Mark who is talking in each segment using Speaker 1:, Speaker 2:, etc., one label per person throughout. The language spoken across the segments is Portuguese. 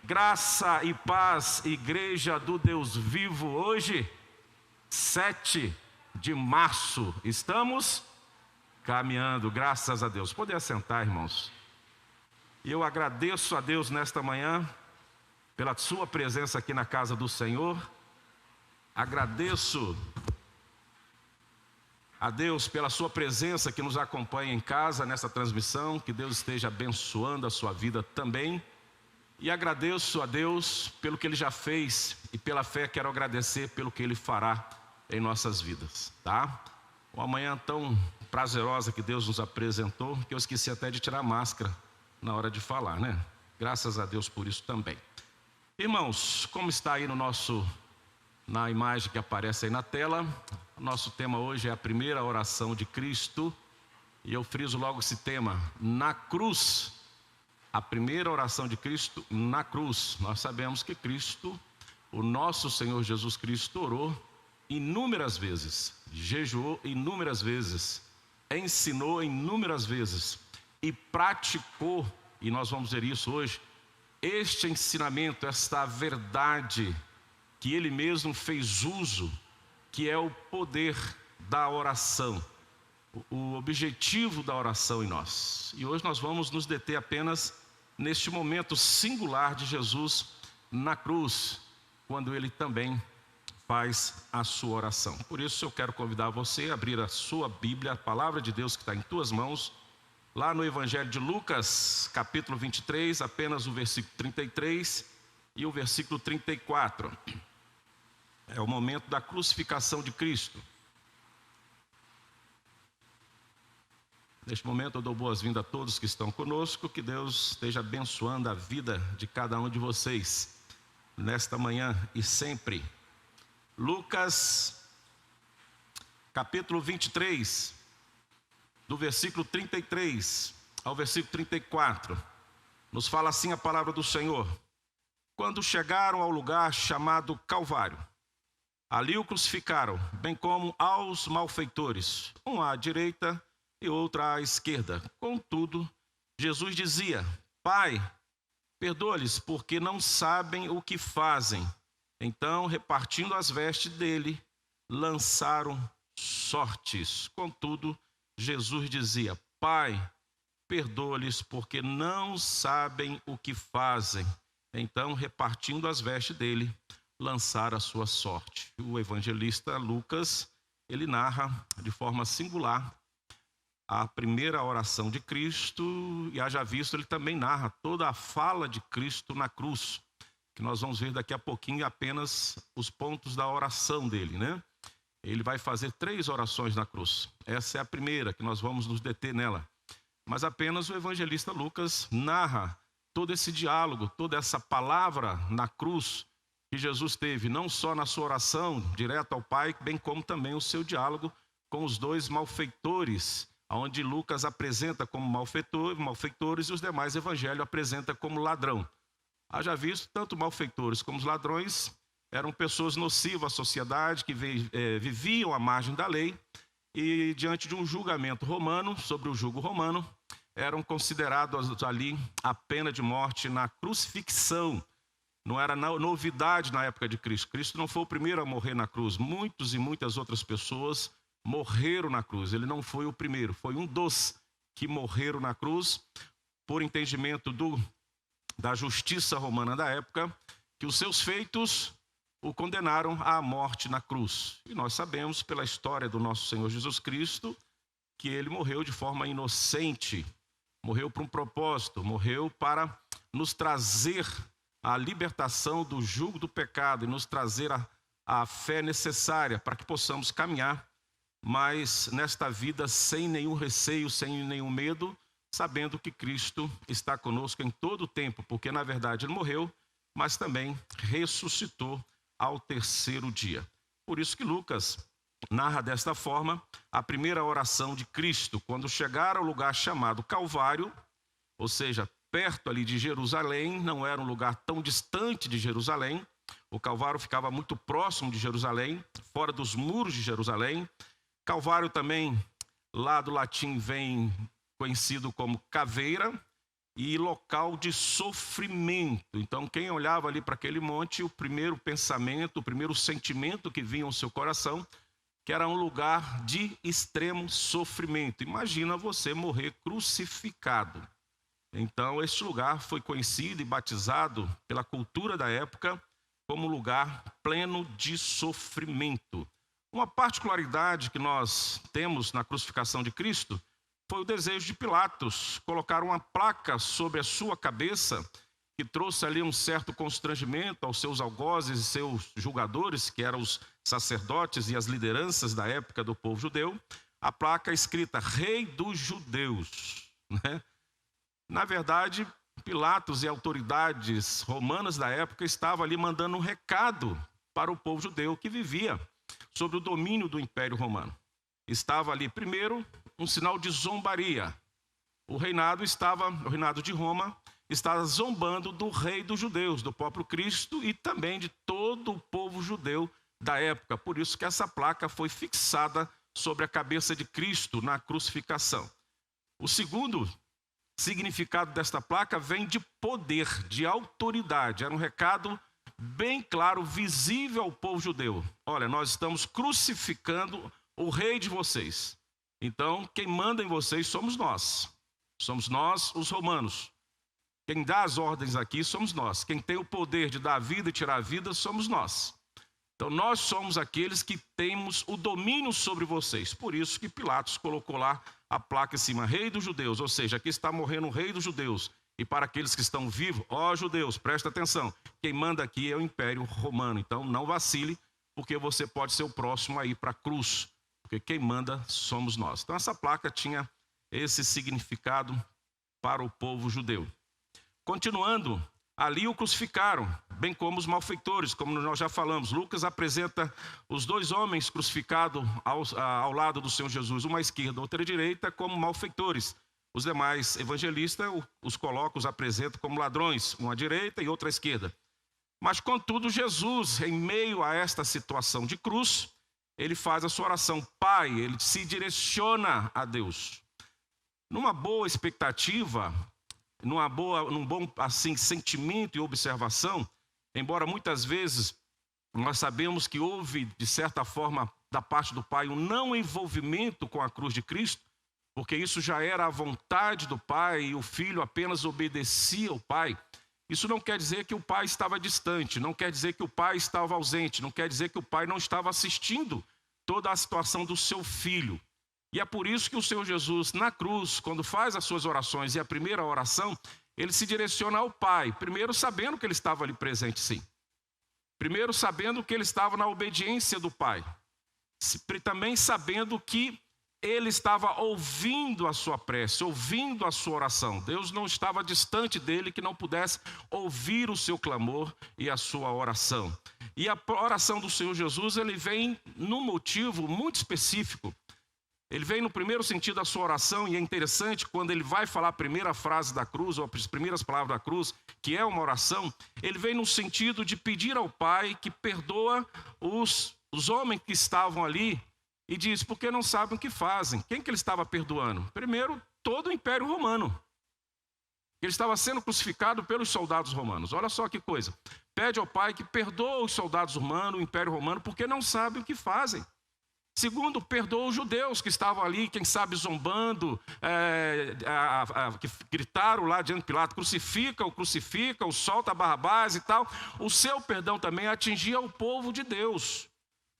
Speaker 1: Graça e paz, Igreja do Deus Vivo. Hoje, 7 de março, estamos caminhando, graças a Deus. Pode assentar, irmãos. E eu agradeço a Deus nesta manhã pela sua presença aqui na casa do Senhor. Agradeço a Deus pela sua presença que nos acompanha em casa nessa transmissão. Que Deus esteja abençoando a sua vida também. E agradeço a Deus pelo que Ele já fez e pela fé quero agradecer pelo que Ele fará em nossas vidas, tá? Uma manhã tão prazerosa que Deus nos apresentou que eu esqueci até de tirar a máscara na hora de falar, né? Graças a Deus por isso também. Irmãos, como está aí na imagem que aparece aí na tela, o nosso tema hoje é a primeira oração de Cristo. E eu friso logo esse tema, na cruz. A primeira oração de Cristo na cruz. Nós sabemos que Cristo, o nosso Senhor Jesus Cristo, orou inúmeras vezes, jejuou inúmeras vezes, ensinou inúmeras vezes e praticou, e nós vamos ver isso hoje, este ensinamento, esta verdade que Ele mesmo fez uso, que é o poder da oração, o objetivo da oração em nós. E hoje nós vamos nos deter apenas neste momento singular de Jesus na cruz, quando Ele também faz a sua oração. Por isso eu quero convidar você a abrir a sua Bíblia, a palavra de Deus que está em tuas mãos, lá no Evangelho de Lucas, capítulo 23, apenas o versículo 33 e o versículo 34. É o momento da crucificação de Cristo. Neste momento eu dou boas-vindas a todos que estão conosco, que Deus esteja abençoando a vida de cada um de vocês, nesta manhã e sempre. Lucas, capítulo 23, do versículo 33 ao versículo 34, nos fala assim a palavra do Senhor. Quando chegaram ao lugar chamado Calvário, ali o crucificaram, bem como aos malfeitores, um à direita e outra à esquerda. Contudo, Jesus dizia: Pai, perdoa-lhes, porque não sabem o que fazem. Então, repartindo as vestes dele, lançaram sortes. Contudo, Jesus dizia: Pai, perdoa-lhes, porque não sabem o que fazem. Então, repartindo as vestes dele, lançaram a sua sorte. O evangelista Lucas, ele narra de forma singular a primeira oração de Cristo, e haja visto, ele também narra toda a fala de Cristo na cruz, que nós vamos ver daqui a pouquinho apenas os pontos da oração dele, né? Ele vai fazer 3 orações na cruz. Essa é a primeira, que nós vamos nos deter nela. Mas apenas o evangelista Lucas narra todo esse diálogo, toda essa palavra na cruz que Jesus teve, não só na sua oração direta ao Pai, bem como também o seu diálogo com os 2 malfeitores, onde Lucas apresenta como malfeitores e os demais evangelhos apresentam como ladrão. Haja visto, tanto malfeitores como os ladrões eram pessoas nocivas à sociedade, que viviam à margem da lei e diante de um julgamento romano, sobre o jugo romano, eram considerados ali a pena de morte na crucifixão. Não era novidade na época de Cristo. Cristo não foi o primeiro a morrer na cruz. Muitos e muitas outras pessoas morreram na cruz. Ele não foi o primeiro, foi um dos que morreram na cruz, por entendimento da justiça romana da época, que os seus feitos o condenaram à morte na cruz. E nós sabemos pela história do nosso Senhor Jesus Cristo que ele morreu de forma inocente, morreu para um propósito, morreu para nos trazer a libertação do jugo do pecado e nos trazer a fé necessária para que possamos caminhar, mas nesta vida sem nenhum receio, sem nenhum medo, sabendo que Cristo está conosco em todo o tempo, porque na verdade Ele morreu, mas também ressuscitou ao 3º dia. Por isso que Lucas narra desta forma a primeira oração de Cristo, quando chegaram ao lugar chamado Calvário, ou seja, perto ali de Jerusalém, não era um lugar tão distante de Jerusalém, o Calvário ficava muito próximo de Jerusalém, fora dos muros de Jerusalém. Calvário também, lá do latim, vem conhecido como caveira, e local de sofrimento. Então, quem olhava ali para aquele monte, o primeiro pensamento, o primeiro sentimento que vinha ao seu coração, que era um lugar de extremo sofrimento. Imagina você morrer crucificado. Então, este lugar foi conhecido e batizado pela cultura da época como lugar pleno de sofrimento. Uma particularidade que nós temos na crucificação de Cristo foi o desejo de Pilatos colocar uma placa sobre a sua cabeça, que trouxe ali um certo constrangimento aos seus algozes e seus julgadores, que eram os sacerdotes e as lideranças da época do povo judeu, a placa escrita Rei dos Judeus, né? Na verdade, Pilatos e autoridades romanas da época estavam ali mandando um recado para o povo judeu que vivia sob o domínio do Império Romano. Estava ali, primeiro, um sinal de zombaria. O reinado de Roma estava zombando do rei dos judeus, do próprio Cristo e também de todo o povo judeu da época. Por isso que essa placa foi fixada sobre a cabeça de Cristo na crucificação. O segundo significado desta placa vem de poder, de autoridade. Era um recado bem claro, visível ao povo judeu. Olha, nós estamos crucificando o rei de vocês. Então, quem manda em vocês somos nós. Somos nós, os romanos. Quem dá as ordens aqui somos nós. Quem tem o poder de dar a vida e tirar a vida somos nós. Então, nós somos aqueles que temos o domínio sobre vocês. Por isso que Pilatos colocou lá a placa em cima, Rei dos Judeus. Ou seja, aqui está morrendo o Rei dos Judeus. E para aqueles que estão vivos, ó judeus, presta atenção. Quem manda aqui é o Império Romano. Então, não vacile, porque você pode ser o próximo a ir para a cruz. Porque quem manda somos nós. Então, essa placa tinha esse significado para o povo judeu. Continuando, ali o crucificaram, bem como os malfeitores, como nós já falamos. Lucas apresenta os dois homens crucificados ao lado do Senhor Jesus, uma à esquerda, outra à direita, como malfeitores. Os demais evangelistas os apresentam como ladrões, um à direita e outro à esquerda. Mas, contudo, Jesus, em meio a esta situação de cruz, ele faz a sua oração, Pai, ele se direciona a Deus. Numa boa expectativa, num bom assim, sentimento e observação, embora muitas vezes nós sabemos que houve, de certa forma, da parte do Pai, um não envolvimento com a cruz de Cristo, porque isso já era a vontade do Pai e o Filho apenas obedecia ao Pai. Isso não quer dizer que o Pai estava distante, não quer dizer que o Pai estava ausente, não quer dizer que o Pai não estava assistindo toda a situação do seu Filho. E é por isso que o Senhor Jesus, na cruz, quando faz as suas orações e a primeira oração, ele se direciona ao Pai, primeiro sabendo que ele estava ali presente, sim. Primeiro sabendo que ele estava na obediência do Pai. Também sabendo que ele estava ouvindo a sua prece, ouvindo a sua oração. Deus não estava distante dele que não pudesse ouvir o seu clamor e a sua oração. E a oração do Senhor Jesus, ele vem num motivo muito específico. Ele vem no primeiro sentido da sua oração, e é interessante quando ele vai falar a primeira frase da cruz, ou as primeiras palavras da cruz, que é uma oração, ele vem no sentido de pedir ao Pai que perdoa os homens que estavam ali, e diz, porque não sabem o que fazem. Quem que ele estava perdoando? Primeiro, todo o Império Romano. Ele estava sendo crucificado pelos soldados romanos. Olha só que coisa. Pede ao Pai que perdoa os soldados romanos, o Império Romano, porque não sabem o que fazem. Segundo, perdoa os judeus que estavam ali, quem sabe zombando, que gritaram lá diante de Pilatos, crucifica, solta Barrabás e tal. O seu perdão também atingia o povo de Deus.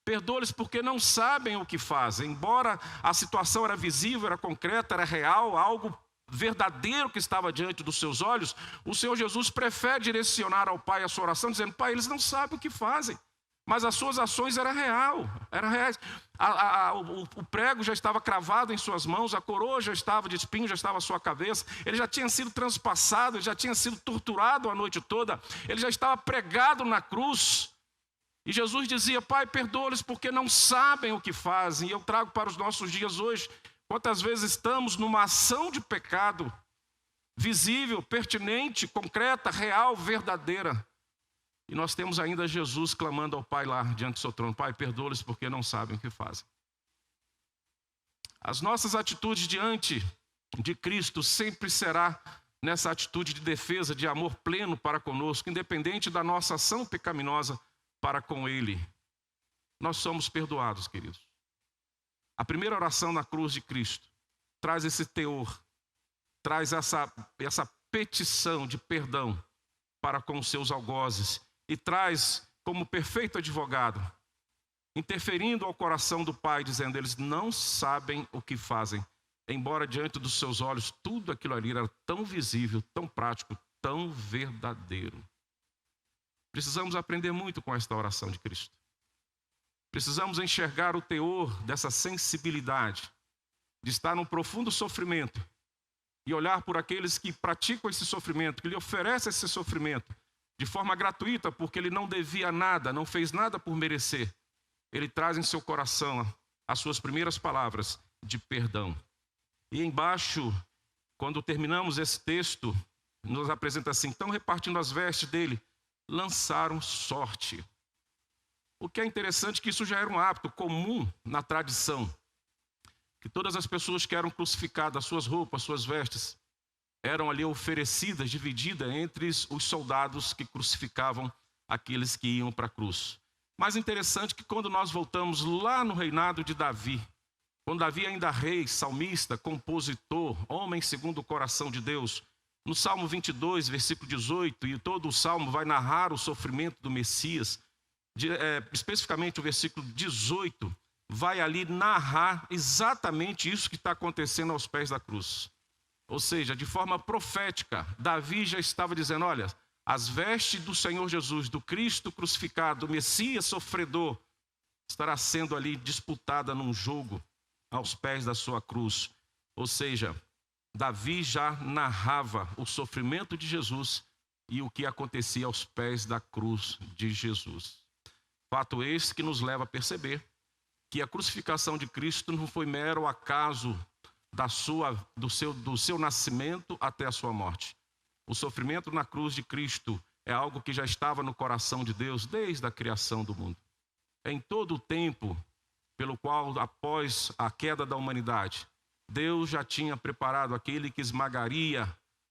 Speaker 1: Perdoa-lhes porque não sabem o que fazem. Embora a situação era visível, era concreta, era real, algo verdadeiro que estava diante dos seus olhos, o Senhor Jesus prefere direcionar ao Pai a sua oração, dizendo, Pai, eles não sabem o que fazem. Mas as suas ações eram reais. O prego já estava cravado em suas mãos, a coroa já estava de espinho, já estava à sua cabeça, ele já tinha sido transpassado, ele já tinha sido torturado a noite toda, ele já estava pregado na cruz. E Jesus dizia, Pai, perdoa-lhes porque não sabem o que fazem. E eu trago para os nossos dias hoje, quantas vezes estamos numa ação de pecado, visível, pertinente, concreta, real, verdadeira. E nós temos ainda Jesus clamando ao Pai lá diante do seu trono, Pai, perdoa-lhes porque não sabem o que fazem. As nossas atitudes diante de Cristo sempre será nessa atitude de defesa, de amor pleno para conosco, independente da nossa ação pecaminosa para com Ele. Nós somos perdoados, queridos. A primeira oração na cruz de Cristo traz esse teor, traz essa petição de perdão para com os seus algozes e traz como perfeito advogado, interferindo ao coração do Pai, dizendo: eles não sabem o que fazem. Embora diante dos seus olhos tudo aquilo ali era tão visível, tão prático, tão verdadeiro. Precisamos aprender muito com esta oração de Cristo. Precisamos enxergar o teor dessa sensibilidade, de estar num profundo sofrimento e olhar por aqueles que praticam esse sofrimento, que lhe oferecem esse sofrimento de forma gratuita, porque ele não devia nada, não fez nada por merecer. Ele traz em seu coração as suas primeiras palavras de perdão. E embaixo, quando terminamos esse texto, nos apresenta assim: então, repartindo as vestes dele, lançaram sorte. O que é interessante é que isso já era um hábito comum na tradição, que todas as pessoas que eram crucificadas, suas roupas, suas vestes, eram ali oferecidas, divididas entre os soldados que crucificavam aqueles que iam para a cruz. Mas interessante que quando nós voltamos lá no reinado de Davi, quando Davi ainda rei, salmista, compositor, homem segundo o coração de Deus, no Salmo 22, versículo 18, e todo o Salmo vai narrar o sofrimento do Messias, especificamente o versículo 18, vai ali narrar exatamente isso que está acontecendo aos pés da cruz. Ou seja, de forma profética, Davi já estava dizendo: olha, as vestes do Senhor Jesus, do Cristo crucificado, do Messias sofredor, estará sendo ali disputada num jogo aos pés da sua cruz. Ou seja, Davi já narrava o sofrimento de Jesus e o que acontecia aos pés da cruz de Jesus. Fato esse que nos leva a perceber que a crucificação de Cristo não foi mero acaso do seu nascimento até a sua morte. O sofrimento na cruz de Cristo é algo que já estava no coração de Deus desde a criação do mundo. Em todo o tempo pelo qual, após a queda da humanidade, Deus já tinha preparado aquele que esmagaria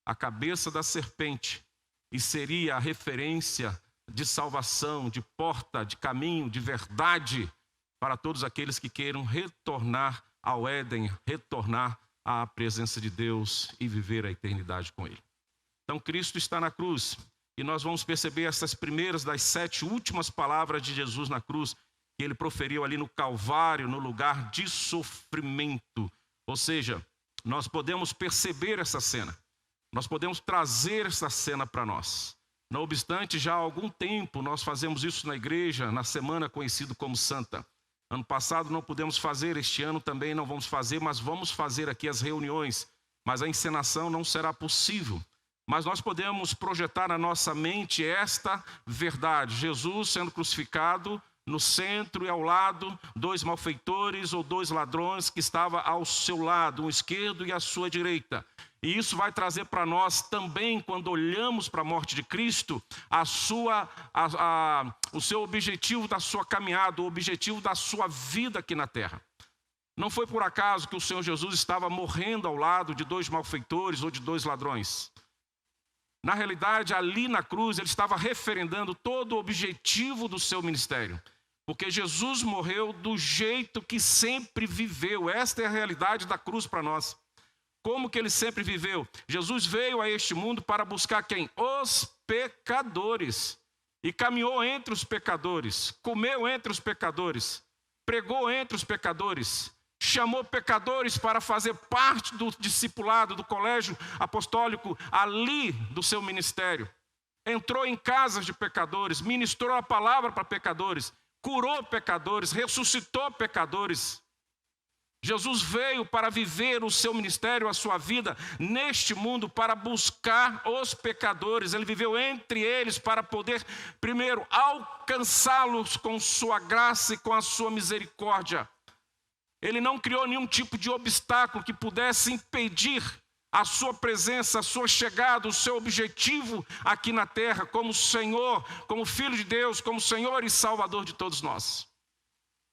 Speaker 1: a cabeça da serpente e seria a referência de salvação, de porta, de caminho, de verdade para todos aqueles que queiram retornar ao Éden, retornar à presença de Deus e viver a eternidade com Ele. Então Cristo está na cruz e nós vamos perceber essas primeiras das 7 últimas palavras de Jesus na cruz que Ele proferiu ali no Calvário, no lugar de sofrimento. Ou seja, nós podemos perceber essa cena, nós podemos trazer essa cena para nós. Não obstante, já há algum tempo nós fazemos isso na igreja, na semana conhecida como Santa. Ano passado não pudemos fazer, este ano também não vamos fazer, mas vamos fazer aqui as reuniões. Mas a encenação não será possível. Mas nós podemos projetar na nossa mente esta verdade: Jesus sendo crucificado, no centro e ao lado, 2 malfeitores ou 2 ladrões que estavam ao seu lado, um esquerdo e a sua direita. E isso vai trazer para nós também, quando olhamos para a morte de Cristo, o seu objetivo da sua caminhada, o objetivo da sua vida aqui na terra. Não foi por acaso que o Senhor Jesus estava morrendo ao lado de 2 malfeitores ou de 2 ladrões. Na realidade, ali na cruz, ele estava referendando todo o objetivo do seu ministério. Porque Jesus morreu do jeito que sempre viveu. Esta é a realidade da cruz para nós. Como que ele sempre viveu? Jesus veio a este mundo para buscar quem? Os pecadores. E caminhou entre os pecadores, comeu entre os pecadores, pregou entre os pecadores, chamou pecadores para fazer parte do discipulado, do colégio apostólico ali do seu ministério. Entrou em casas de pecadores, ministrou a palavra para pecadores, curou pecadores, ressuscitou pecadores. Jesus veio para viver o seu ministério, a sua vida neste mundo, para buscar os pecadores. Ele viveu entre eles para poder, primeiro, alcançá-los com sua graça e com a sua misericórdia. Ele não criou nenhum tipo de obstáculo que pudesse impedir a sua presença, a sua chegada, o seu objetivo aqui na terra, como Senhor, como Filho de Deus, como Senhor e Salvador de todos nós.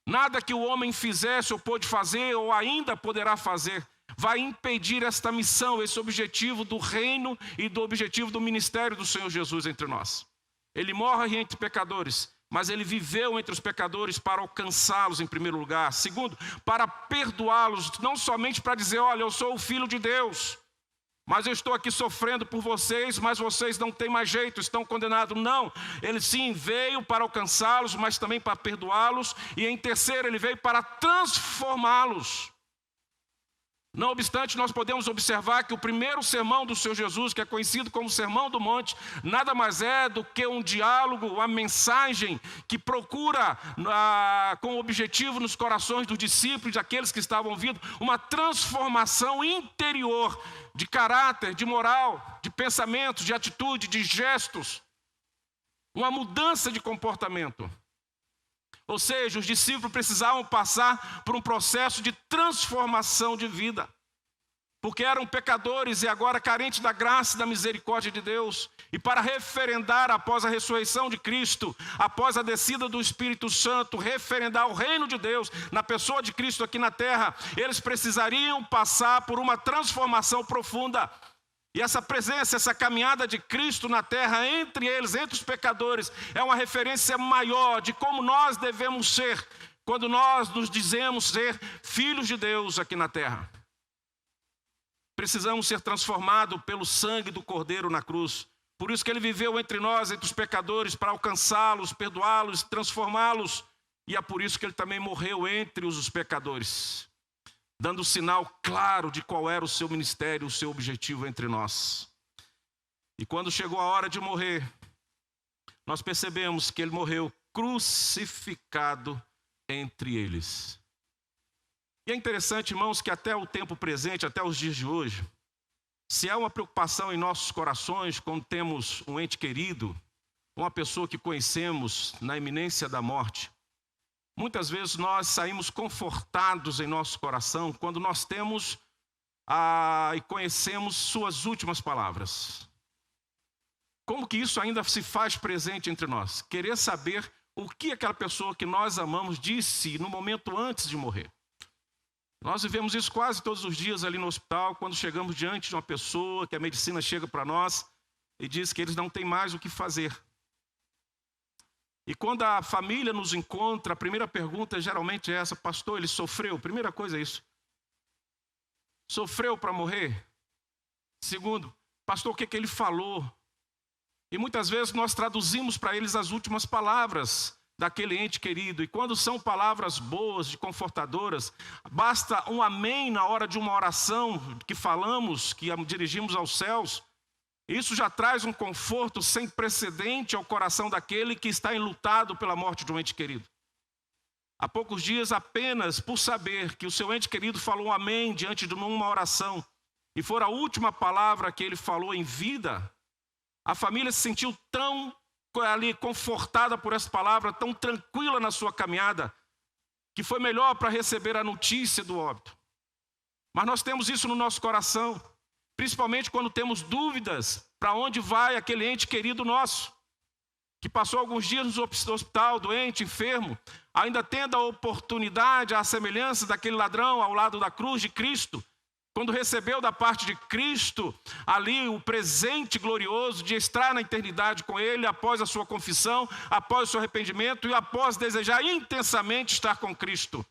Speaker 1: Nada que o homem fizesse ou pôde fazer ou ainda poderá fazer vai impedir esta missão, esse objetivo do reino e do objetivo do ministério do Senhor Jesus entre nós. Ele morre entre pecadores, mas ele viveu entre os pecadores para alcançá-los em primeiro lugar. Segundo, para perdoá-los, não somente para dizer, olha, eu sou o Filho de Deus, mas eu estou aqui sofrendo por vocês, mas vocês não têm mais jeito, estão condenados. Não, ele sim veio para alcançá-los, mas também para perdoá-los. E em terceiro, ele veio para transformá-los. Não obstante, nós podemos observar que o primeiro sermão do Senhor Jesus, que é conhecido como Sermão do Monte, nada mais é do que um diálogo, uma mensagem que procura, com objetivo nos corações dos discípulos, daqueles que estavam ouvindo, uma transformação interior, de caráter, de moral, de pensamento, de atitude, de gestos, uma mudança de comportamento. Ou seja, os discípulos precisavam passar por um processo de transformação de vida, porque eram pecadores e agora carentes da graça e da misericórdia de Deus. E para referendar após a ressurreição de Cristo, após a descida do Espírito Santo, referendar o reino de Deus na pessoa de Cristo aqui na terra, eles precisariam passar por uma transformação profunda. E essa presença, essa caminhada de Cristo na terra entre eles, entre os pecadores, é uma referência maior de como nós devemos ser quando nós nos dizemos ser filhos de Deus aqui na terra. Precisamos ser transformados pelo sangue do Cordeiro na cruz. Por isso que ele viveu entre nós, entre os pecadores, para alcançá-los, perdoá-los, transformá-los. E é por isso que ele também morreu entre os pecadores, dando sinal claro de qual era o seu ministério, o seu objetivo entre nós. E quando chegou a hora de morrer, nós percebemos que ele morreu crucificado entre eles. E é interessante, irmãos, que até o tempo presente, até os dias de hoje, se há uma preocupação em nossos corações quando temos um ente querido, uma pessoa que conhecemos na iminência da morte, muitas vezes nós saímos confortados em nosso coração quando nós temos e conhecemos suas últimas palavras. Como que isso ainda se faz presente entre nós? Querer saber o que aquela pessoa que nós amamos disse no momento antes de morrer. Nós vivemos isso quase todos os dias ali no hospital, quando chegamos diante de uma pessoa que a medicina chega para nós e diz que eles não têm mais o que fazer. E quando a família nos encontra, a primeira pergunta geralmente é essa: pastor, ele sofreu? Primeira coisa é isso. Sofreu para morrer? Segundo, pastor, o que ele falou? E muitas vezes nós traduzimos para eles as últimas palavras daquele ente querido. E quando são palavras boas e confortadoras, basta um amém na hora de uma oração que falamos, que dirigimos aos céus. Isso já traz um conforto sem precedente ao coração daquele que está enlutado pela morte de um ente querido. Há poucos dias, apenas por saber que o seu ente querido falou um amém diante de uma oração, e for a última palavra que ele falou em vida, a família se sentiu tão ali confortada por essa palavra, tão tranquila na sua caminhada, que foi melhor para receber a notícia do óbito. Mas nós temos isso no nosso coração, principalmente quando temos dúvidas para onde vai aquele ente querido nosso, que passou alguns dias no hospital, doente, enfermo, ainda tendo a oportunidade, a semelhança daquele ladrão ao lado da cruz de Cristo, quando recebeu da parte de Cristo ali o presente glorioso de estar na eternidade com Ele, após a sua confissão, após o seu arrependimento e após desejar intensamente estar com Cristo.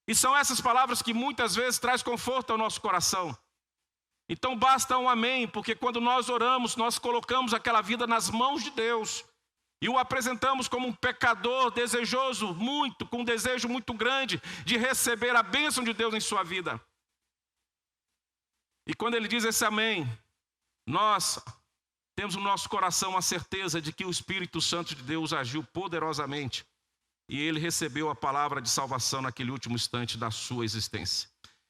Speaker 1: E são essas palavras que muitas vezes traz conforto ao nosso coração. Então basta um amém, porque quando nós oramos, nós colocamos aquela vida nas mãos de Deus e o apresentamos como um pecador desejoso muito, com um desejo muito grande de receber a bênção de Deus em sua vida. E quando ele diz esse amém, nós temos no nosso coração a certeza de que o Espírito Santo de Deus agiu poderosamente e ele recebeu a palavra de salvação naquele último instante da sua existência.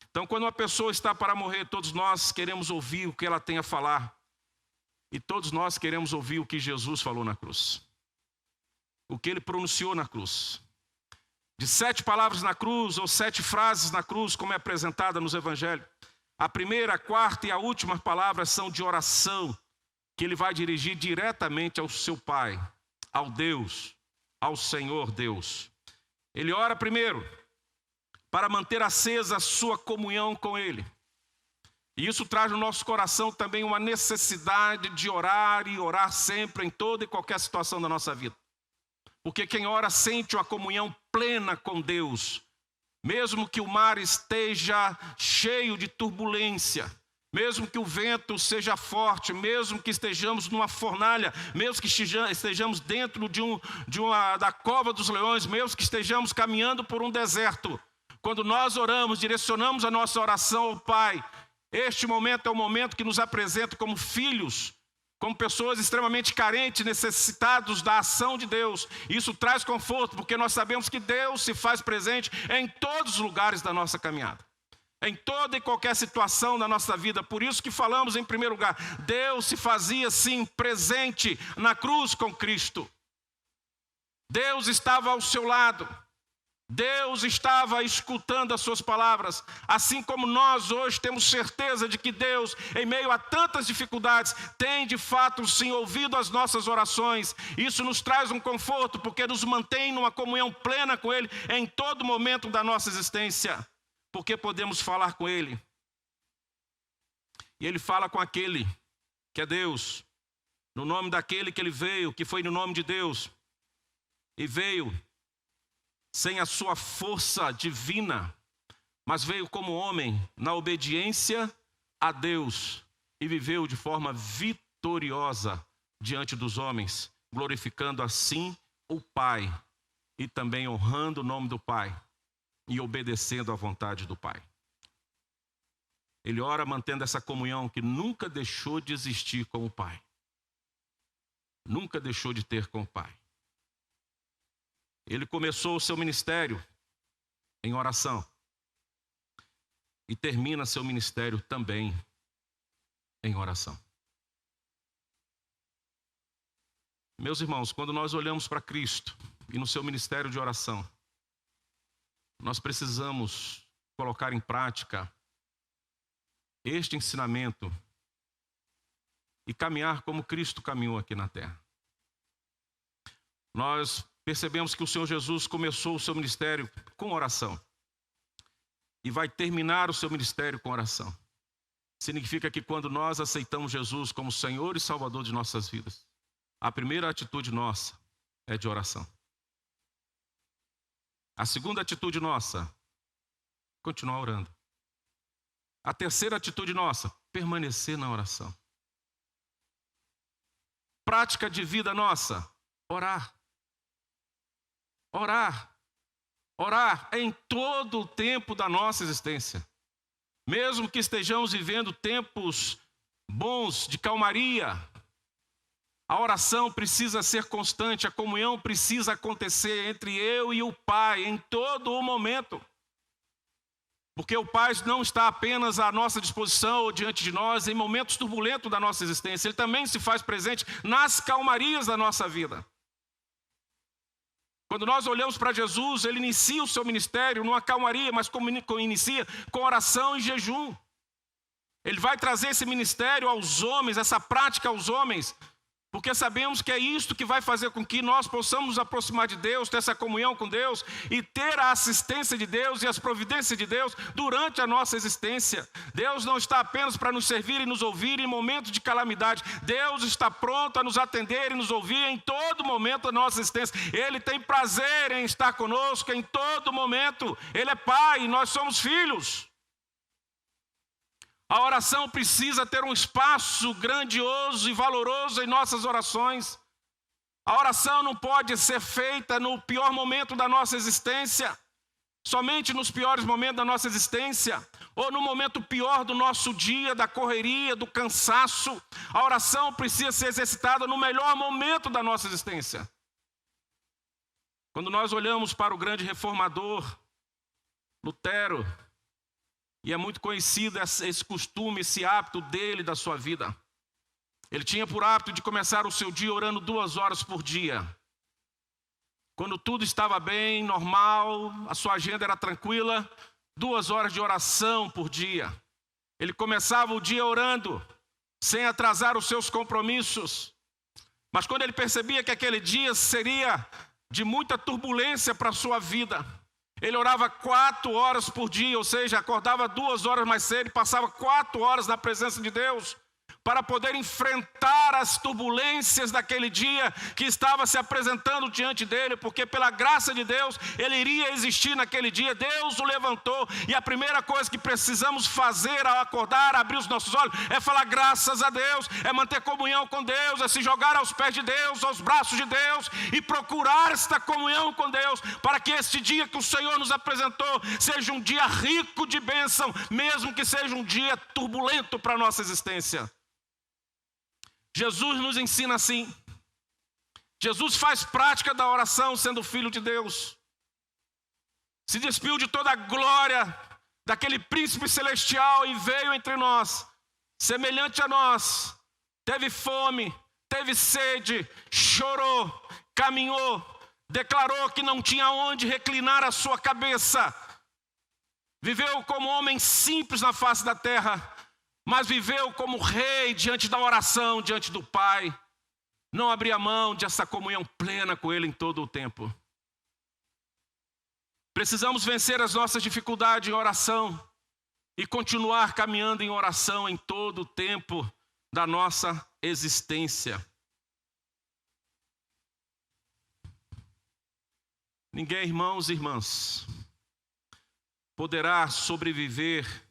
Speaker 1: Então, quando uma pessoa está para morrer, todos nós queremos ouvir o que ela tem a falar. E todos nós queremos ouvir o que Jesus falou na cruz. O que ele pronunciou na cruz. De 7 palavras na cruz, ou 7 frases na cruz, como é apresentada nos evangelhos. A primeira, a quarta e a última palavra são de oração, que ele vai dirigir diretamente ao seu Pai, ao Deus, ao Senhor Deus. Ele ora primeiro para manter acesa a sua comunhão com Ele. E isso traz no nosso coração também uma necessidade de orar e orar sempre em toda e qualquer situação da nossa vida. Porque quem ora sente uma comunhão plena com Deus, mesmo que o mar esteja cheio de turbulência, mesmo que o vento seja forte, mesmo que estejamos numa fornalha, mesmo que estejamos dentro da cova dos leões, mesmo que estejamos caminhando por um deserto. Quando nós oramos, direcionamos a nossa oração ao Pai, este momento é o momento que nos apresenta como filhos, como pessoas extremamente carentes, necessitados da ação de Deus. Isso traz conforto, porque nós sabemos que Deus se faz presente em todos os lugares da nossa caminhada, em toda e qualquer situação da nossa vida. Por isso que falamos em primeiro lugar, Deus se fazia sim presente na cruz com Cristo. Deus estava ao seu lado. Deus estava escutando as suas palavras, assim como nós hoje temos certeza de que Deus, em meio a tantas dificuldades, tem de fato sim ouvido as nossas orações. Isso nos traz um conforto, porque nos mantém numa comunhão plena com Ele em todo momento da nossa existência, porque podemos falar com Ele. E Ele fala com aquele que é Deus, no nome daquele que Ele veio, que foi no nome de Deus, e veio sem a sua força divina, mas veio como homem na obediência a Deus e viveu de forma vitoriosa diante dos homens, glorificando assim o Pai e também honrando o nome do Pai e obedecendo à vontade do Pai. Ele ora mantendo essa comunhão que nunca deixou de existir com o Pai, nunca deixou de ter com o Pai. Ele começou o seu ministério em oração e termina seu ministério também em oração. Meus irmãos, quando nós olhamos para Cristo e no seu ministério de oração, nós precisamos colocar em prática este ensinamento e caminhar como Cristo caminhou aqui na terra. Nós percebemos que o Senhor Jesus começou o seu ministério com oração e vai terminar o seu ministério com oração. Significa que quando nós aceitamos Jesus como Senhor e Salvador de nossas vidas, a primeira atitude nossa é de oração. A segunda atitude nossa, continuar orando. A terceira atitude nossa, permanecer na oração. Prática de vida nossa, orar. Orar. Orar em todo o tempo da nossa existência. Mesmo que estejamos vivendo tempos bons de calmaria, a oração precisa ser constante, a comunhão precisa acontecer entre eu e o Pai em todo o momento. Porque o Pai não está apenas à nossa disposição ou diante de nós em momentos turbulentos da nossa existência. Ele também se faz presente nas calmarias da nossa vida. Quando nós olhamos para Jesus, Ele inicia o seu ministério numa calmaria, mas inicia com oração e jejum. Ele vai trazer esse ministério aos homens, essa prática aos homens, porque sabemos que é isto que vai fazer com que nós possamos nos aproximar de Deus, ter essa comunhão com Deus e ter a assistência de Deus e as providências de Deus durante a nossa existência. Deus não está apenas para nos servir e nos ouvir em momentos de calamidade. Deus está pronto a nos atender e nos ouvir em todo momento da nossa existência. Ele tem prazer em estar conosco em todo momento. Ele é Pai e nós somos filhos. A oração precisa ter um espaço grandioso e valoroso em nossas orações. A oração não pode ser feita no pior momento da nossa existência, somente nos piores momentos da nossa existência, ou no momento pior do nosso dia, da correria, do cansaço. A oração precisa ser exercitada no melhor momento da nossa existência. Quando nós olhamos para o grande reformador, Lutero, e é muito conhecido esse costume, esse hábito dele, da sua vida. Ele tinha por hábito de começar o seu dia orando 2 horas por dia. Quando tudo estava bem, normal, a sua agenda era tranquila, 2 horas de oração por dia. Ele começava o dia orando, sem atrasar os seus compromissos. Mas quando ele percebia que aquele dia seria de muita turbulência para a sua vida, Ele orava 4 horas por dia, ou seja, acordava 2 horas mais cedo e passava 4 horas na presença de Deus, para poder enfrentar as turbulências daquele dia que estava se apresentando diante dele, porque pela graça de Deus, ele iria existir naquele dia. Deus o levantou, e a primeira coisa que precisamos fazer ao acordar, abrir os nossos olhos, é falar graças a Deus, é manter comunhão com Deus, é se jogar aos pés de Deus, aos braços de Deus, e procurar esta comunhão com Deus, para que este dia que o Senhor nos apresentou, seja um dia rico de bênção, mesmo que seja um dia turbulento para a nossa existência. Jesus nos ensina assim. Jesus faz prática da oração sendo filho de Deus. Se despiu de toda a glória daquele príncipe celestial e veio entre nós, semelhante a nós. Teve fome, teve sede, chorou, caminhou, declarou que não tinha onde reclinar a sua cabeça. Viveu como homem simples na face da terra, mas viveu como rei diante da oração, diante do Pai. Não abria mão dessa comunhão plena com Ele em todo o tempo. Precisamos vencer as nossas dificuldades em oração e continuar caminhando em oração em todo o tempo da nossa existência. Ninguém, irmãos e irmãs, poderá sobreviver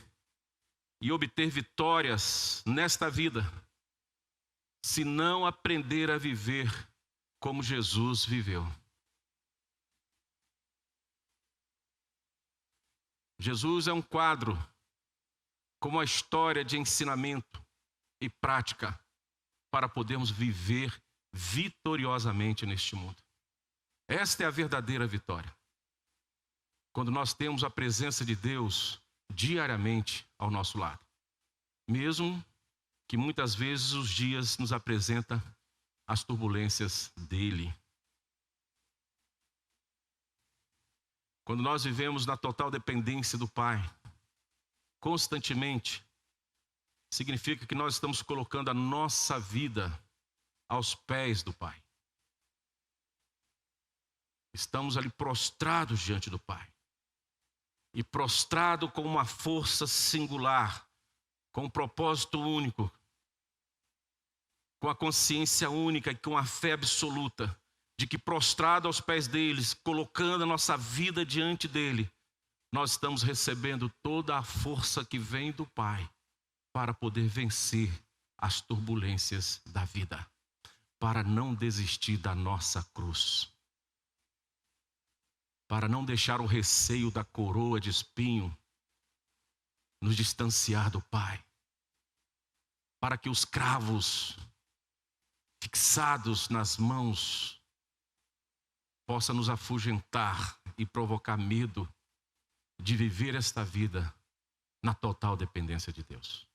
Speaker 1: e obter vitórias nesta vida, se não aprender a viver como Jesus viveu. Jesus é um quadro com uma história de ensinamento e prática para podermos viver vitoriosamente neste mundo. Esta é a verdadeira vitória. Quando nós temos a presença de Deus diariamente ao nosso lado, mesmo que muitas vezes os dias nos apresentam as turbulências dele. Quando nós vivemos na total dependência do Pai, constantemente, significa que nós estamos colocando a nossa vida aos pés do Pai. Estamos ali prostrados diante do Pai. E prostrado com uma força singular, com um propósito único, com a consciência única e com a fé absoluta, de que prostrado aos pés deles, colocando a nossa vida diante dele, nós estamos recebendo toda a força que vem do Pai para poder vencer as turbulências da vida, para não desistir da nossa cruz, para não deixar o receio da coroa de espinho nos distanciar do Pai, para que os cravos fixados nas mãos possam nos afugentar e provocar medo de viver esta vida na total dependência de Deus.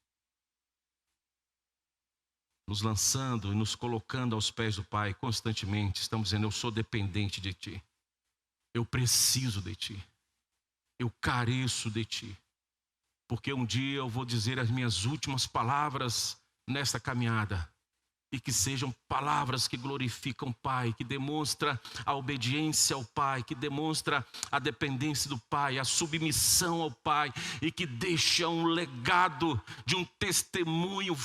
Speaker 1: Nos lançando e nos colocando aos pés do Pai constantemente, estamos dizendo: eu sou dependente de Ti. Eu preciso de Ti, eu careço de Ti, porque um dia eu vou dizer as minhas últimas palavras nesta caminhada, e que sejam palavras que glorificam o Pai, que demonstra a obediência ao Pai, que demonstra a dependência do Pai, a submissão ao Pai, e que deixa um legado de um testemunho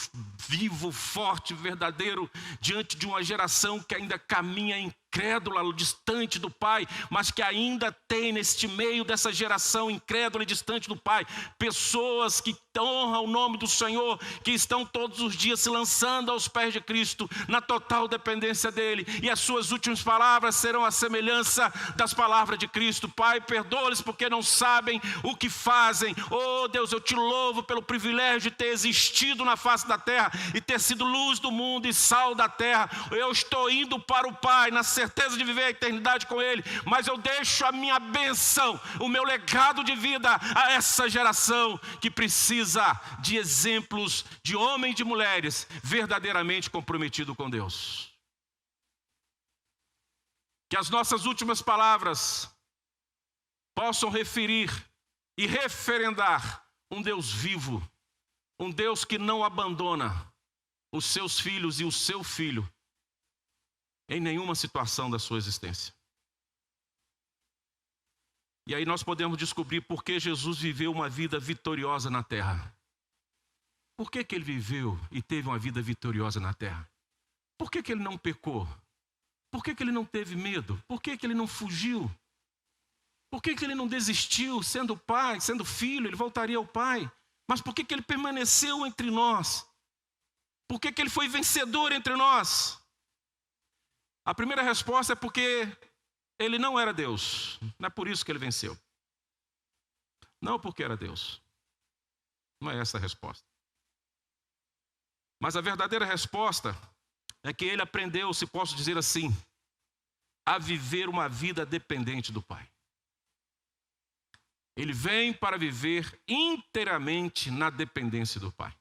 Speaker 1: vivo, forte, verdadeiro, diante de uma geração que ainda caminha incrédula, distante do Pai, mas que ainda tem neste meio dessa geração incrédula e distante do Pai, pessoas que honram o nome do Senhor, que estão todos os dias se lançando aos pés de Cristo, na total dependência dEle, e as suas últimas palavras serão a semelhança das palavras de Cristo. Pai, perdoa-lhes porque não sabem o que fazem. Oh Deus, eu te louvo pelo privilégio de ter existido na face da terra, e ter sido luz do mundo e sal da terra. Eu estou indo para o Pai, na certeza de viver a eternidade com Ele, mas eu deixo a minha bênção, o meu legado de vida a essa geração que precisa de exemplos de homens e de mulheres verdadeiramente comprometidos com Deus. Que as nossas últimas palavras possam referir e referendar um Deus vivo, um Deus que não abandona os seus filhos e o seu filho em nenhuma situação da sua existência. E aí nós podemos descobrir por que Jesus viveu uma vida vitoriosa na terra. Por que ele viveu e teve uma vida vitoriosa na terra? Por que ele não pecou? Por que ele não teve medo? Por que ele não fugiu? Por que ele não desistiu? Sendo pai, sendo filho, ele voltaria ao pai. Mas por que ele permaneceu entre nós? Por que ele foi vencedor entre nós? A primeira resposta é porque ele não era Deus. Não é por isso que ele venceu. Não porque era Deus. Não é essa a resposta. Mas a verdadeira resposta é que ele aprendeu, se posso dizer assim, a viver uma vida dependente do Pai. Ele vem para viver inteiramente na dependência do Pai.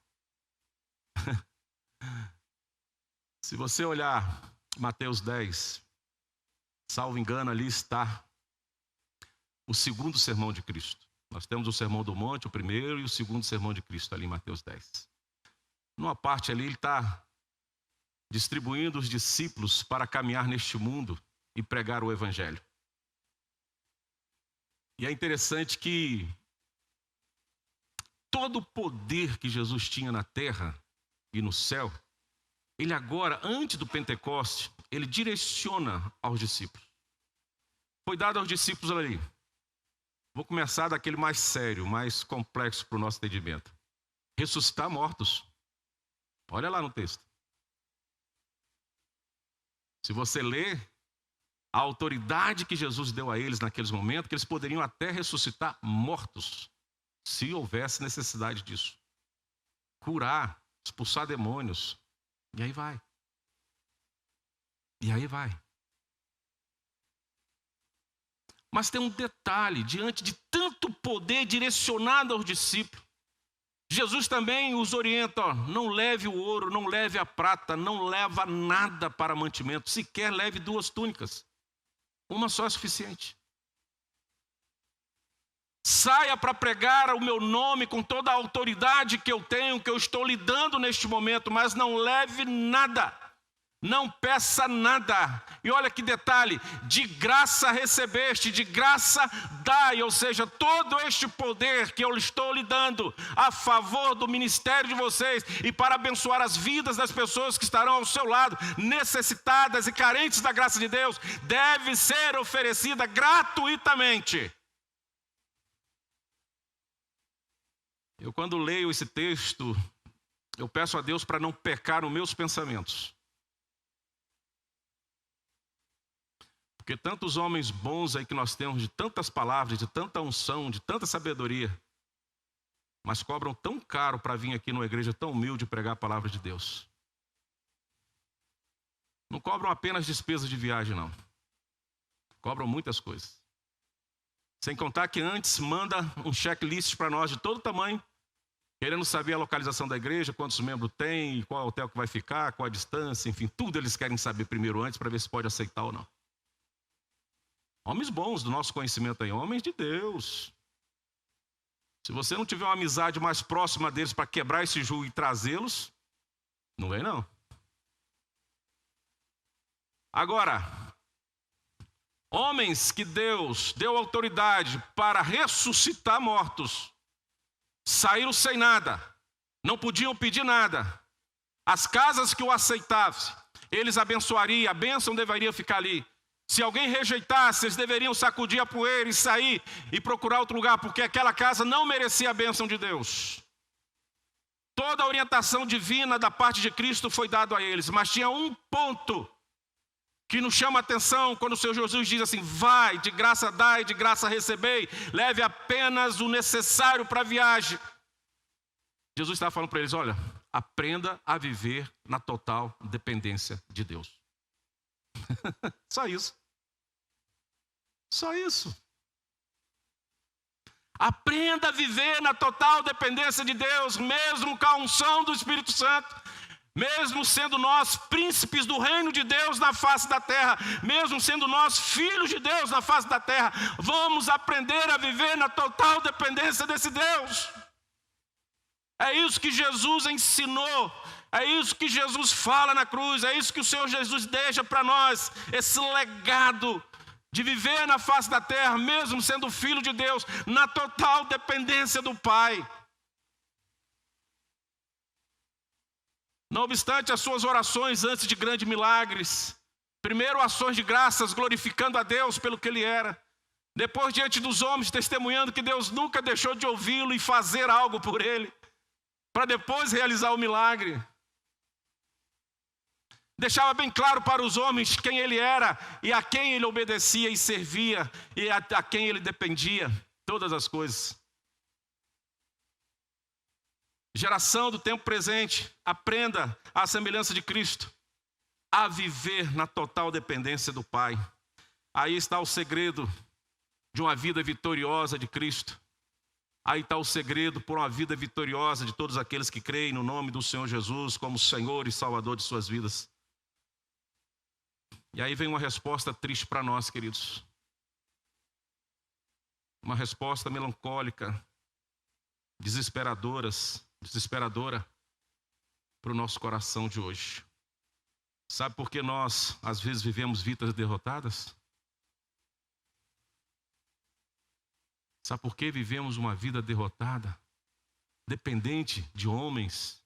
Speaker 1: Se você olhar Mateus 10, salvo engano, ali está o segundo sermão de Cristo. Nós temos o sermão do monte, o primeiro, e o segundo sermão de Cristo ali em Mateus 10. Numa parte ali ele está distribuindo os discípulos para caminhar neste mundo e pregar o evangelho. E é interessante que todo o poder que Jesus tinha na terra e no céu, ele agora, antes do Pentecoste, ele direciona aos discípulos. Foi dado aos discípulos ali. Vou começar daquele mais sério, mais complexo para o nosso entendimento. Ressuscitar mortos. Olha lá no texto. Se você ler a autoridade que Jesus deu a eles naqueles momentos, que eles poderiam até ressuscitar mortos, se houvesse necessidade disso. Curar, expulsar demônios. E aí vai. E aí vai. Mas tem um detalhe, diante de tanto poder direcionado aos discípulos, Jesus também os orienta, não leve o ouro, não leve a prata, não leva nada para mantimento, sequer leve 2 túnicas. Uma só é suficiente. Saia para pregar o meu nome com toda a autoridade que eu tenho, que eu estou lhe dando neste momento, mas não leve nada. Não peça nada. E olha que detalhe, de graça recebeste, de graça dai, ou seja, todo este poder que eu estou lhe dando a favor do ministério de vocês e para abençoar as vidas das pessoas que estarão ao seu lado, necessitadas e carentes da graça de Deus, deve ser oferecida gratuitamente. Eu, quando leio esse texto, eu peço a Deus para não pecar nos meus pensamentos. Porque tantos homens bons aí que nós temos, de tantas palavras, de tanta unção, de tanta sabedoria, mas cobram tão caro para vir aqui numa igreja tão humilde pregar a palavra de Deus. Não cobram apenas despesas de viagem, não. Cobram muitas coisas. Sem contar que antes manda um checklist para nós de todo tamanho, querendo saber a localização da igreja, quantos membros tem, qual hotel que vai ficar, qual a distância, enfim, tudo eles querem saber primeiro antes para ver se pode aceitar ou não. Homens bons do nosso conhecimento aí, homens de Deus. Se você não tiver uma amizade mais próxima deles para quebrar esse jugo e trazê-los, não vem não. Agora, homens que Deus deu autoridade para ressuscitar mortos, saíram sem nada, não podiam pedir nada. As casas que o aceitassem, eles abençoariam, a bênção deveria ficar ali. Se alguém rejeitasse, eles deveriam sacudir a poeira e sair e procurar outro lugar, porque aquela casa não merecia a bênção de Deus. Toda a orientação divina da parte de Cristo foi dada a eles, mas tinha um ponto que nos chama a atenção quando o Senhor Jesus diz assim: vai, de graça dai, de graça recebei, leve apenas o necessário para a viagem. Jesus estava falando para eles: olha, aprenda a viver na total dependência de Deus. Só isso. Só isso. Aprenda a viver na total dependência de Deus, mesmo com a unção do Espírito Santo, mesmo sendo nós príncipes do reino de Deus na face da terra, mesmo sendo nós filhos de Deus na face da terra, vamos aprender a viver na total dependência desse Deus. É isso que Jesus ensinou. É isso que Jesus fala na cruz, é isso que o Senhor Jesus deixa para nós, esse legado de viver na face da terra, mesmo sendo filho de Deus, na total dependência do Pai. Não obstante as suas orações antes de grandes milagres, primeiro ações de graças, glorificando a Deus pelo que ele era. Depois, diante dos homens, testemunhando que Deus nunca deixou de ouvi-lo e fazer algo por ele, para depois realizar o milagre. Deixava bem claro para os homens quem ele era e a quem ele obedecia e servia e a quem ele dependia, todas as coisas. Geração do tempo presente, aprenda à semelhança de Cristo, a viver na total dependência do Pai. Aí está o segredo de uma vida vitoriosa de Cristo. Aí está o segredo por uma vida vitoriosa de todos aqueles que creem no nome do Senhor Jesus como Senhor e Salvador de suas vidas. E aí vem uma resposta triste para nós, queridos. Uma resposta melancólica, desesperadora para o nosso coração de hoje. Sabe por que nós, às vezes, vivemos vidas derrotadas? Sabe por que vivemos uma vida derrotada? Dependente de homens,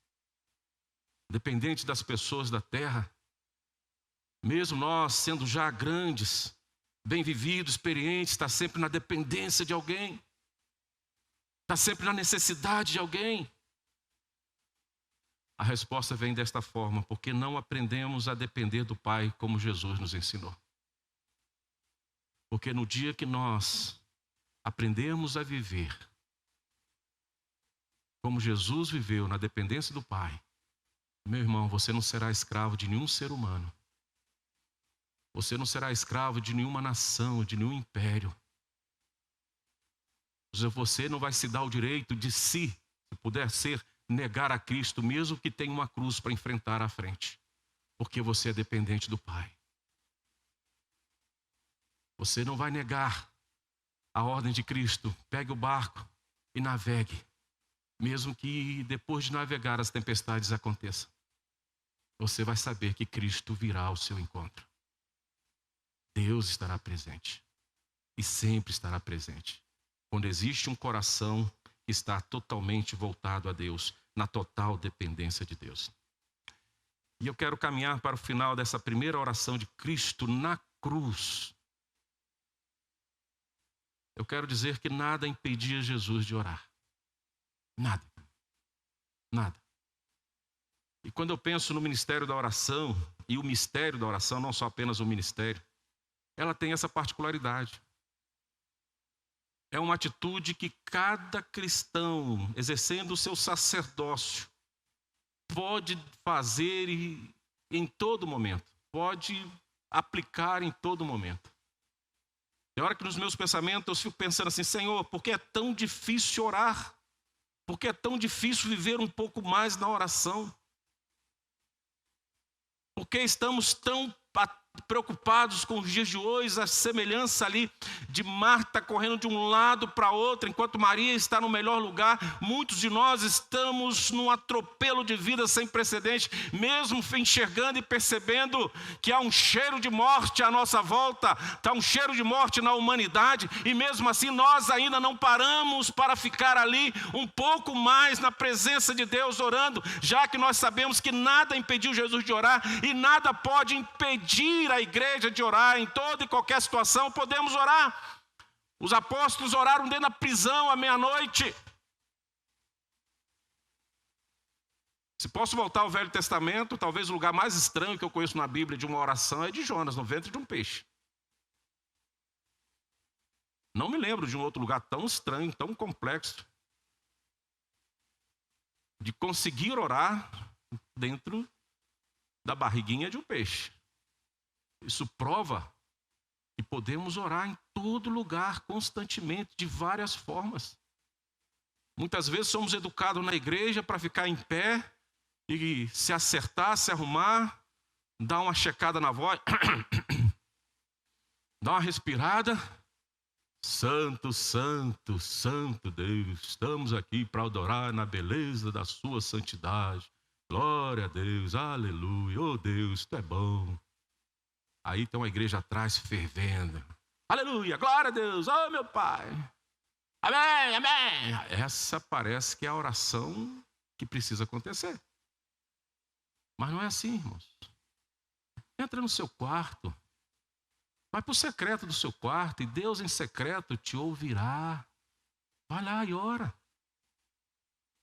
Speaker 1: dependente das pessoas da terra. Mesmo nós, sendo já grandes, bem vividos, experientes, está sempre na dependência de alguém. Está sempre na necessidade de alguém. A resposta vem desta forma, porque não aprendemos a depender do Pai como Jesus nos ensinou. Porque no dia que nós aprendemos a viver como Jesus viveu, na dependência do Pai, meu irmão, você não será escravo de nenhum ser humano. Você não será escravo de nenhuma nação, de nenhum império. Você não vai se dar o direito de se puder ser, negar a Cristo, mesmo que tenha uma cruz para enfrentar à frente. Porque você é dependente do Pai. Você não vai negar a ordem de Cristo. Pegue o barco e navegue. Mesmo que depois de navegar as tempestades aconteçam. Você vai saber que Cristo virá ao seu encontro. Deus estará presente. E sempre estará presente. Quando existe um coração que está totalmente voltado a Deus, na total dependência de Deus. E eu quero caminhar para o final dessa primeira oração de Cristo na cruz. Eu quero dizer que nada impedia Jesus de orar. Nada. Nada. E quando eu penso no ministério da oração, e o mistério da oração, não só apenas o ministério, ela tem essa particularidade. É uma atitude que cada cristão, exercendo o seu sacerdócio, pode fazer em todo momento. Pode aplicar em todo momento. Tem hora que nos meus pensamentos eu fico pensando assim, Senhor, por que é tão difícil orar? Por que é tão difícil viver um pouco mais na oração? Por que estamos tão preocupados com os dias de hoje, a semelhança ali de Marta correndo de um lado para outro, enquanto Maria está no melhor lugar. Muitos de nós estamos num atropelo de vida sem precedente, mesmo enxergando e percebendo que há um cheiro de morte à nossa volta, está um cheiro de morte na humanidade, e mesmo assim nós ainda não paramos para ficar ali um pouco mais na presença de Deus orando, já que nós sabemos que nada impediu Jesus de orar e nada pode impedir a igreja de orar. Em toda e qualquer situação podemos orar. Os apóstolos oraram dentro da prisão à meia-noite. Se posso voltar ao Velho Testamento, talvez o lugar mais estranho que eu conheço na Bíblia de uma oração é de Jonas, no ventre de um peixe. Não me lembro de um outro lugar tão estranho, tão complexo, de conseguir orar dentro da barriguinha de um peixe. Isso prova que podemos orar em todo lugar, constantemente, de várias formas. Muitas vezes somos educados na igreja para ficar em pé e se acertar, se arrumar, dar uma checada na voz, dar uma respirada. Santo, santo, santo Deus, estamos aqui para adorar na beleza da sua santidade. Glória a Deus, aleluia, oh Deus, tu é bom. Aí tem uma igreja atrás fervendo. Aleluia, glória a Deus, oh meu Pai. Amém, amém. Essa parece que é a oração que precisa acontecer. Mas não é assim, irmãos. Entra no seu quarto. Vai para o secreto do seu quarto e Deus em secreto te ouvirá. Vai lá e ora.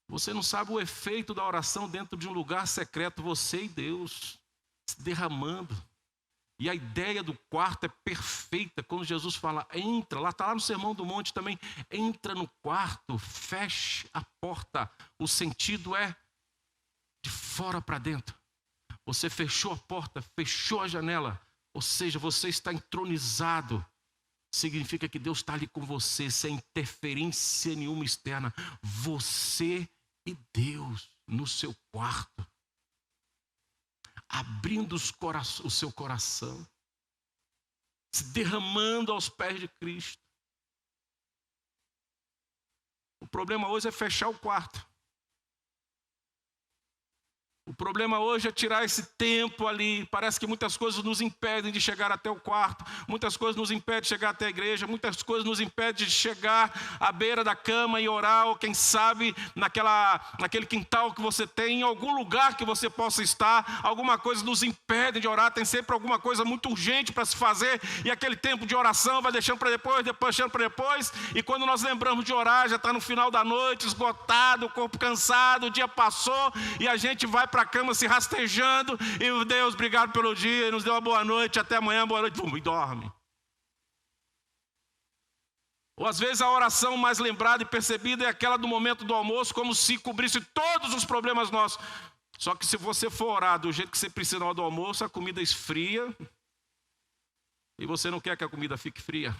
Speaker 1: Você não sabe o efeito da oração dentro de um lugar secreto, você e Deus se derramando. E a ideia do quarto é perfeita. Quando Jesus fala, entra, lá está lá no Sermão do Monte também, entra no quarto, feche a porta. O sentido é de fora para dentro. Você fechou a porta, fechou a janela, ou seja, você está entronizado. Significa que Deus está ali com você, sem interferência nenhuma externa. Você e Deus no seu quarto. Abrindo o seu coração, se derramando aos pés de Cristo. O problema hoje é fechar o quarto. O problema hoje é tirar esse tempo ali. Parece que muitas coisas nos impedem de chegar até o quarto. Muitas coisas nos impedem de chegar até a igreja. Muitas coisas nos impedem de chegar à beira da cama e orar. Ou quem sabe naquele quintal que você tem. Em algum lugar que você possa estar. Alguma coisa nos impede de orar. Tem sempre alguma coisa muito urgente para se fazer. E aquele tempo de oração vai deixando para depois deixando para depois. E quando nós lembramos de orar, já está no final da noite, esgotado, o corpo cansado, o dia passou. E a gente vai para a cama se rastejando, e Deus, obrigado pelo dia, nos deu uma boa noite, até amanhã, boa noite, e dorme. Ou às vezes a oração mais lembrada e percebida é aquela do momento do almoço, como se cobrisse todos os problemas nossos. Só que se você for orar do jeito que você precisa na hora do almoço, a comida esfria, e você não quer que a comida fique fria.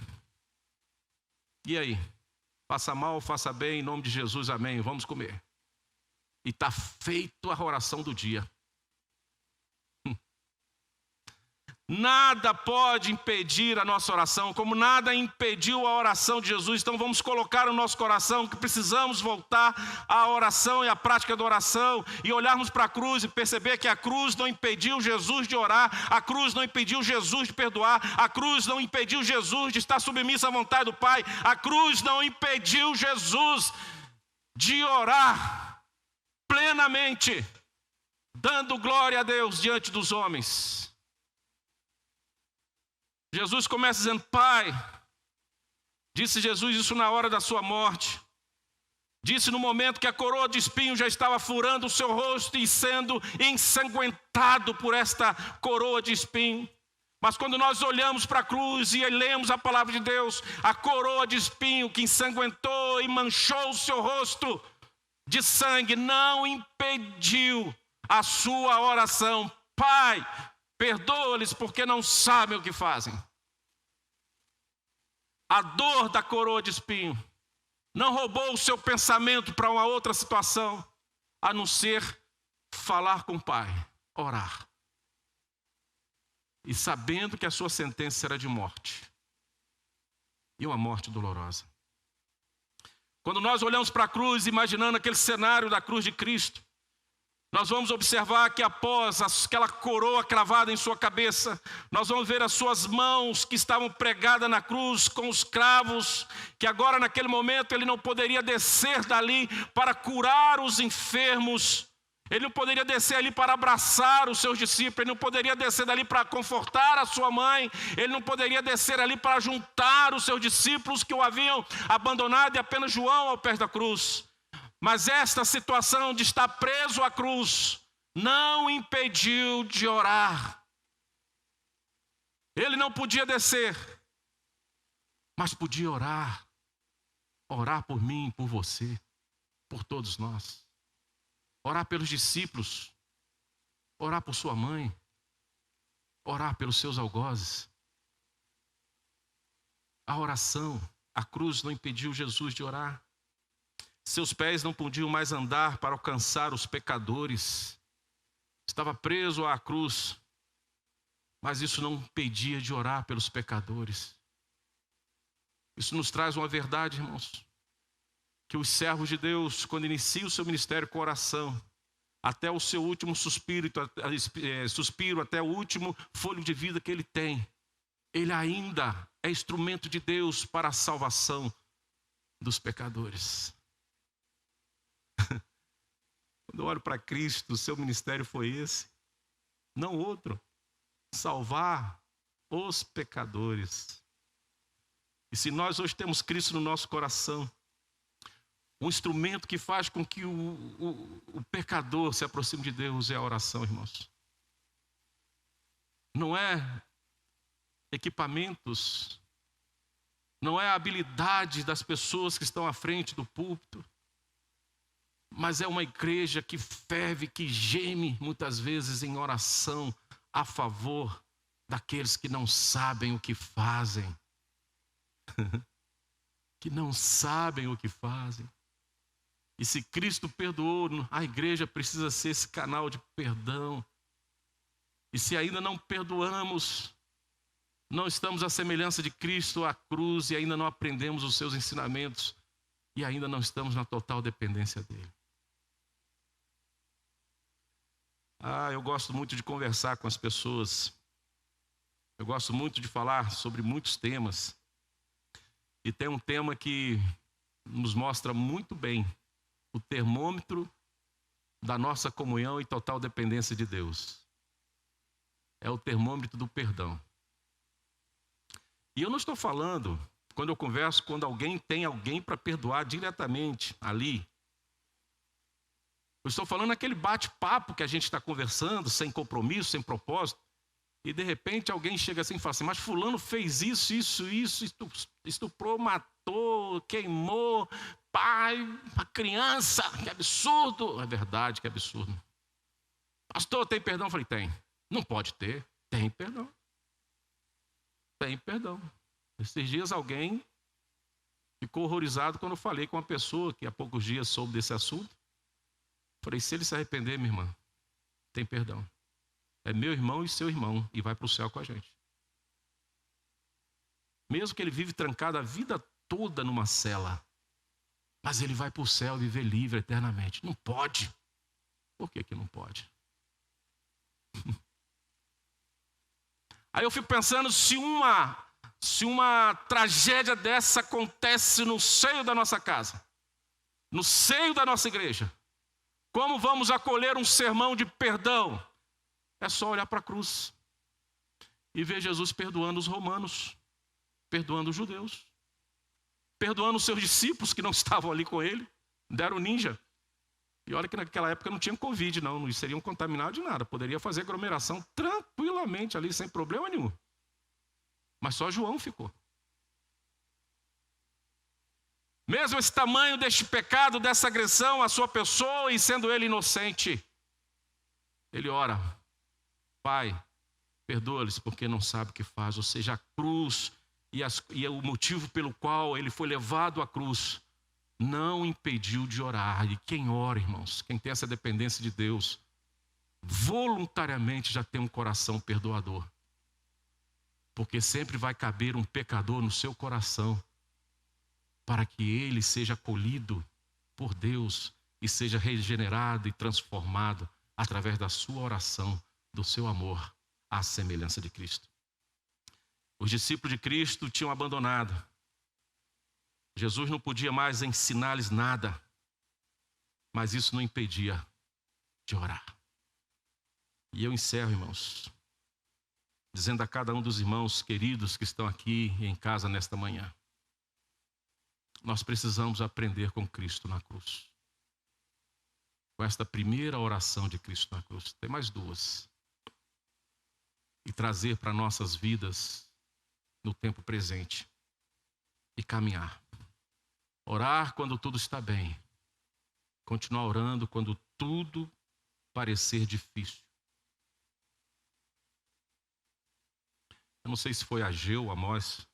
Speaker 1: E aí? Faça mal, faça bem, em nome de Jesus, amém, vamos comer. E está feito a oração do dia. Nada pode impedir a nossa oração, como nada impediu a oração de Jesus. Então vamos colocar no nosso coração que precisamos voltar à oração e à prática da oração. E olharmos para a cruz e perceber que a cruz não impediu Jesus de orar. A cruz não impediu Jesus de perdoar. A cruz não impediu Jesus de estar submisso à vontade do Pai. A cruz não impediu Jesus de orar plenamente, dando glória a Deus diante dos homens. Jesus começa dizendo, Pai, disse Jesus isso na hora da sua morte, disse no momento que a coroa de espinho já estava furando o seu rosto e sendo ensanguentado por esta coroa de espinho. Mas quando nós olhamos para a cruz e lemos a palavra de Deus, a coroa de espinho que ensanguentou e manchou o seu rosto de sangue não impediu a sua oração. Pai, perdoa-lhes porque não sabem o que fazem. A dor da coroa de espinho não roubou o seu pensamento para uma outra situação, a não ser falar com o Pai, orar. E sabendo que a sua sentença era de morte. E uma morte dolorosa. Quando nós olhamos para a cruz, imaginando aquele cenário da cruz de Cristo, nós vamos observar que após aquela coroa cravada em sua cabeça, nós vamos ver as suas mãos que estavam pregadas na cruz com os cravos, que agora naquele momento ele não poderia descer dali para curar os enfermos, ele não poderia descer ali para abraçar os seus discípulos, ele não poderia descer dali para confortar a sua mãe, ele não poderia descer ali para juntar os seus discípulos que o haviam abandonado e apenas João ao pé da cruz. Mas esta situação de estar preso à cruz não impediu de orar. Ele não podia descer, mas podia orar. Orar por mim, por você, por todos nós. Orar pelos discípulos, orar por sua mãe, orar pelos seus algozes. A oração, a cruz não impediu Jesus de orar. Seus pés não podiam mais andar para alcançar os pecadores. Estava preso à cruz, mas isso não impedia de orar pelos pecadores. Isso nos traz uma verdade, irmãos. Que os servos de Deus, quando iniciam o seu ministério com oração, até o seu último suspiro, até o último fôlego de vida que ele tem, ele ainda é instrumento de Deus para a salvação dos pecadores. Quando eu olho para Cristo, o seu ministério foi esse, não outro. Salvar os pecadores. E se nós hoje temos Cristo no nosso coração, um instrumento que faz com que o pecador se aproxime de Deus é a oração, irmãos. Não é equipamentos, não é a habilidade das pessoas que estão à frente do púlpito, mas é uma igreja que ferve, que geme muitas vezes em oração a favor daqueles que não sabem o que fazem. Que não sabem o que fazem. E se Cristo perdoou, a igreja precisa ser esse canal de perdão. E se ainda não perdoamos, não estamos à semelhança de Cristo à cruz e ainda não aprendemos os seus ensinamentos e ainda não estamos na total dependência dele. Eu gosto muito de conversar com as pessoas. Eu gosto muito de falar sobre muitos temas. E tem um tema que nos mostra muito bem o termômetro da nossa comunhão e total dependência de Deus. É o termômetro do perdão. E eu não estou falando, quando eu converso, quando alguém tem alguém para perdoar diretamente ali. Eu estou falando aquele bate-papo que a gente está conversando, sem compromisso, sem propósito. E de repente alguém chega assim e fala assim, mas fulano fez isso, estuprou, matou, queimou, pai, uma criança, que absurdo. É verdade, que absurdo. Pastor, tem perdão? Eu falei, tem. Não pode ter, tem perdão. Tem perdão. Esses dias alguém ficou horrorizado quando eu falei com uma pessoa que há poucos dias soube desse assunto. Falei, se ele se arrepender, minha irmã, tem perdão. É meu irmão e seu irmão, e vai para o céu com a gente. Mesmo que ele vive trancado a vida toda numa cela, mas ele vai para o céu viver livre eternamente. Não pode. Por que não pode? Aí eu fico pensando, se uma tragédia dessa acontece no seio da nossa casa, no seio da nossa igreja, como vamos acolher um sermão de perdão? É só olhar para a cruz e ver Jesus perdoando os romanos, perdoando os judeus, perdoando os seus discípulos que não estavam ali com ele, deram ninja. E olha que naquela época não tinha Covid, não seriam contaminados de nada, poderia fazer aglomeração tranquilamente ali, sem problema nenhum. Mas só João ficou. Mesmo esse tamanho deste pecado, dessa agressão à sua pessoa e sendo ele inocente, ele ora, Pai, perdoa-lhes porque não sabe o que faz. Ou seja, a cruz e o motivo pelo qual ele foi levado à cruz não impediu de orar. E quem ora, irmãos, quem tem essa dependência de Deus, voluntariamente já tem um coração perdoador. Porque sempre vai caber um pecador no seu coração para que ele seja acolhido por Deus e seja regenerado e transformado através da sua oração, do seu amor, à semelhança de Cristo. Os discípulos de Cristo tinham abandonado. Jesus não podia mais ensinar-lhes nada, mas isso não impedia de orar. E eu encerro, irmãos, dizendo a cada um dos irmãos queridos que estão aqui e em casa nesta manhã, nós precisamos aprender com Cristo na cruz. Com esta primeira oração de Cristo na cruz. Tem mais duas. E trazer para nossas vidas no tempo presente. E caminhar. Orar quando tudo está bem. Continuar orando quando tudo parecer difícil. Eu não sei se foi Ageu ou Amós.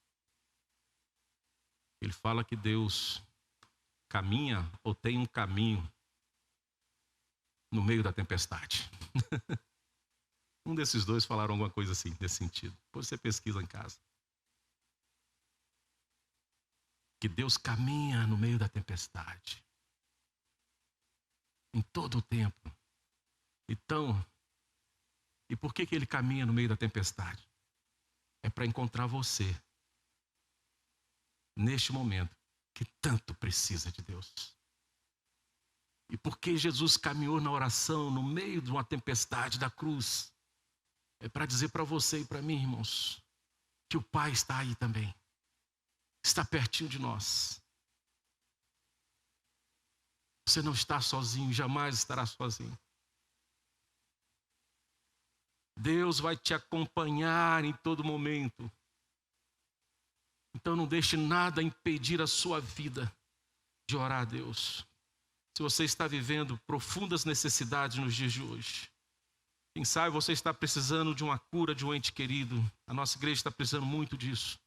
Speaker 1: Ele fala que Deus caminha ou tem um caminho no meio da tempestade. Um desses dois falaram alguma coisa assim, nesse sentido. Depois você pesquisa em casa. Que Deus caminha no meio da tempestade. Em todo o tempo. Então, e por que ele caminha no meio da tempestade? é para encontrar você neste momento que tanto precisa de Deus. E porque Jesus caminhou na oração no meio de uma tempestade da cruz, é para dizer para você e para mim, irmãos, que o Pai está aí também. Está pertinho de nós. Você não está sozinho, jamais estará sozinho. Deus vai te acompanhar em todo momento. Então não deixe nada impedir a sua vida de orar a Deus. Se você está vivendo profundas necessidades nos dias de hoje, quem sabe você está precisando de uma cura de um ente querido. A nossa igreja está precisando muito disso.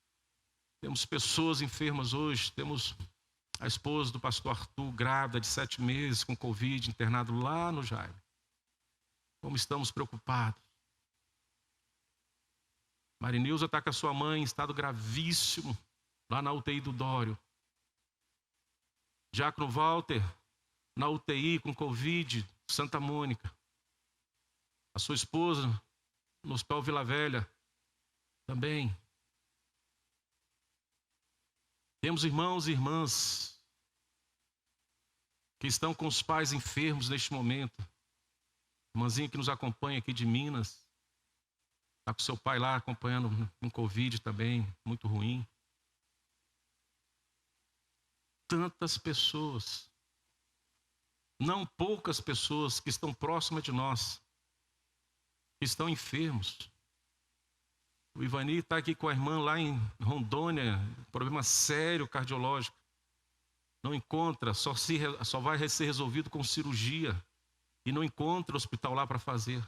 Speaker 1: Temos pessoas enfermas hoje, temos a esposa do pastor Arthur, grávida de 7 meses, com Covid, internado lá no Jaime. Como estamos preocupados. Marinilza está com a sua mãe em estado gravíssimo, lá na UTI do Dório. Diácono Walter, na UTI com Covid, Santa Mônica. A sua esposa, no Hospital Vila Velha, também. Temos irmãos e irmãs que estão com os pais enfermos neste momento. Irmãzinha que nos acompanha aqui de Minas. Está com seu pai lá acompanhando um Covid também, muito ruim. Tantas pessoas, não poucas pessoas que estão próximas de nós, que estão enfermos. O Ivani está aqui com a irmã lá em Rondônia, problema sério cardiológico. Não encontra, só vai ser resolvido com cirurgia. E não encontra hospital lá para fazer.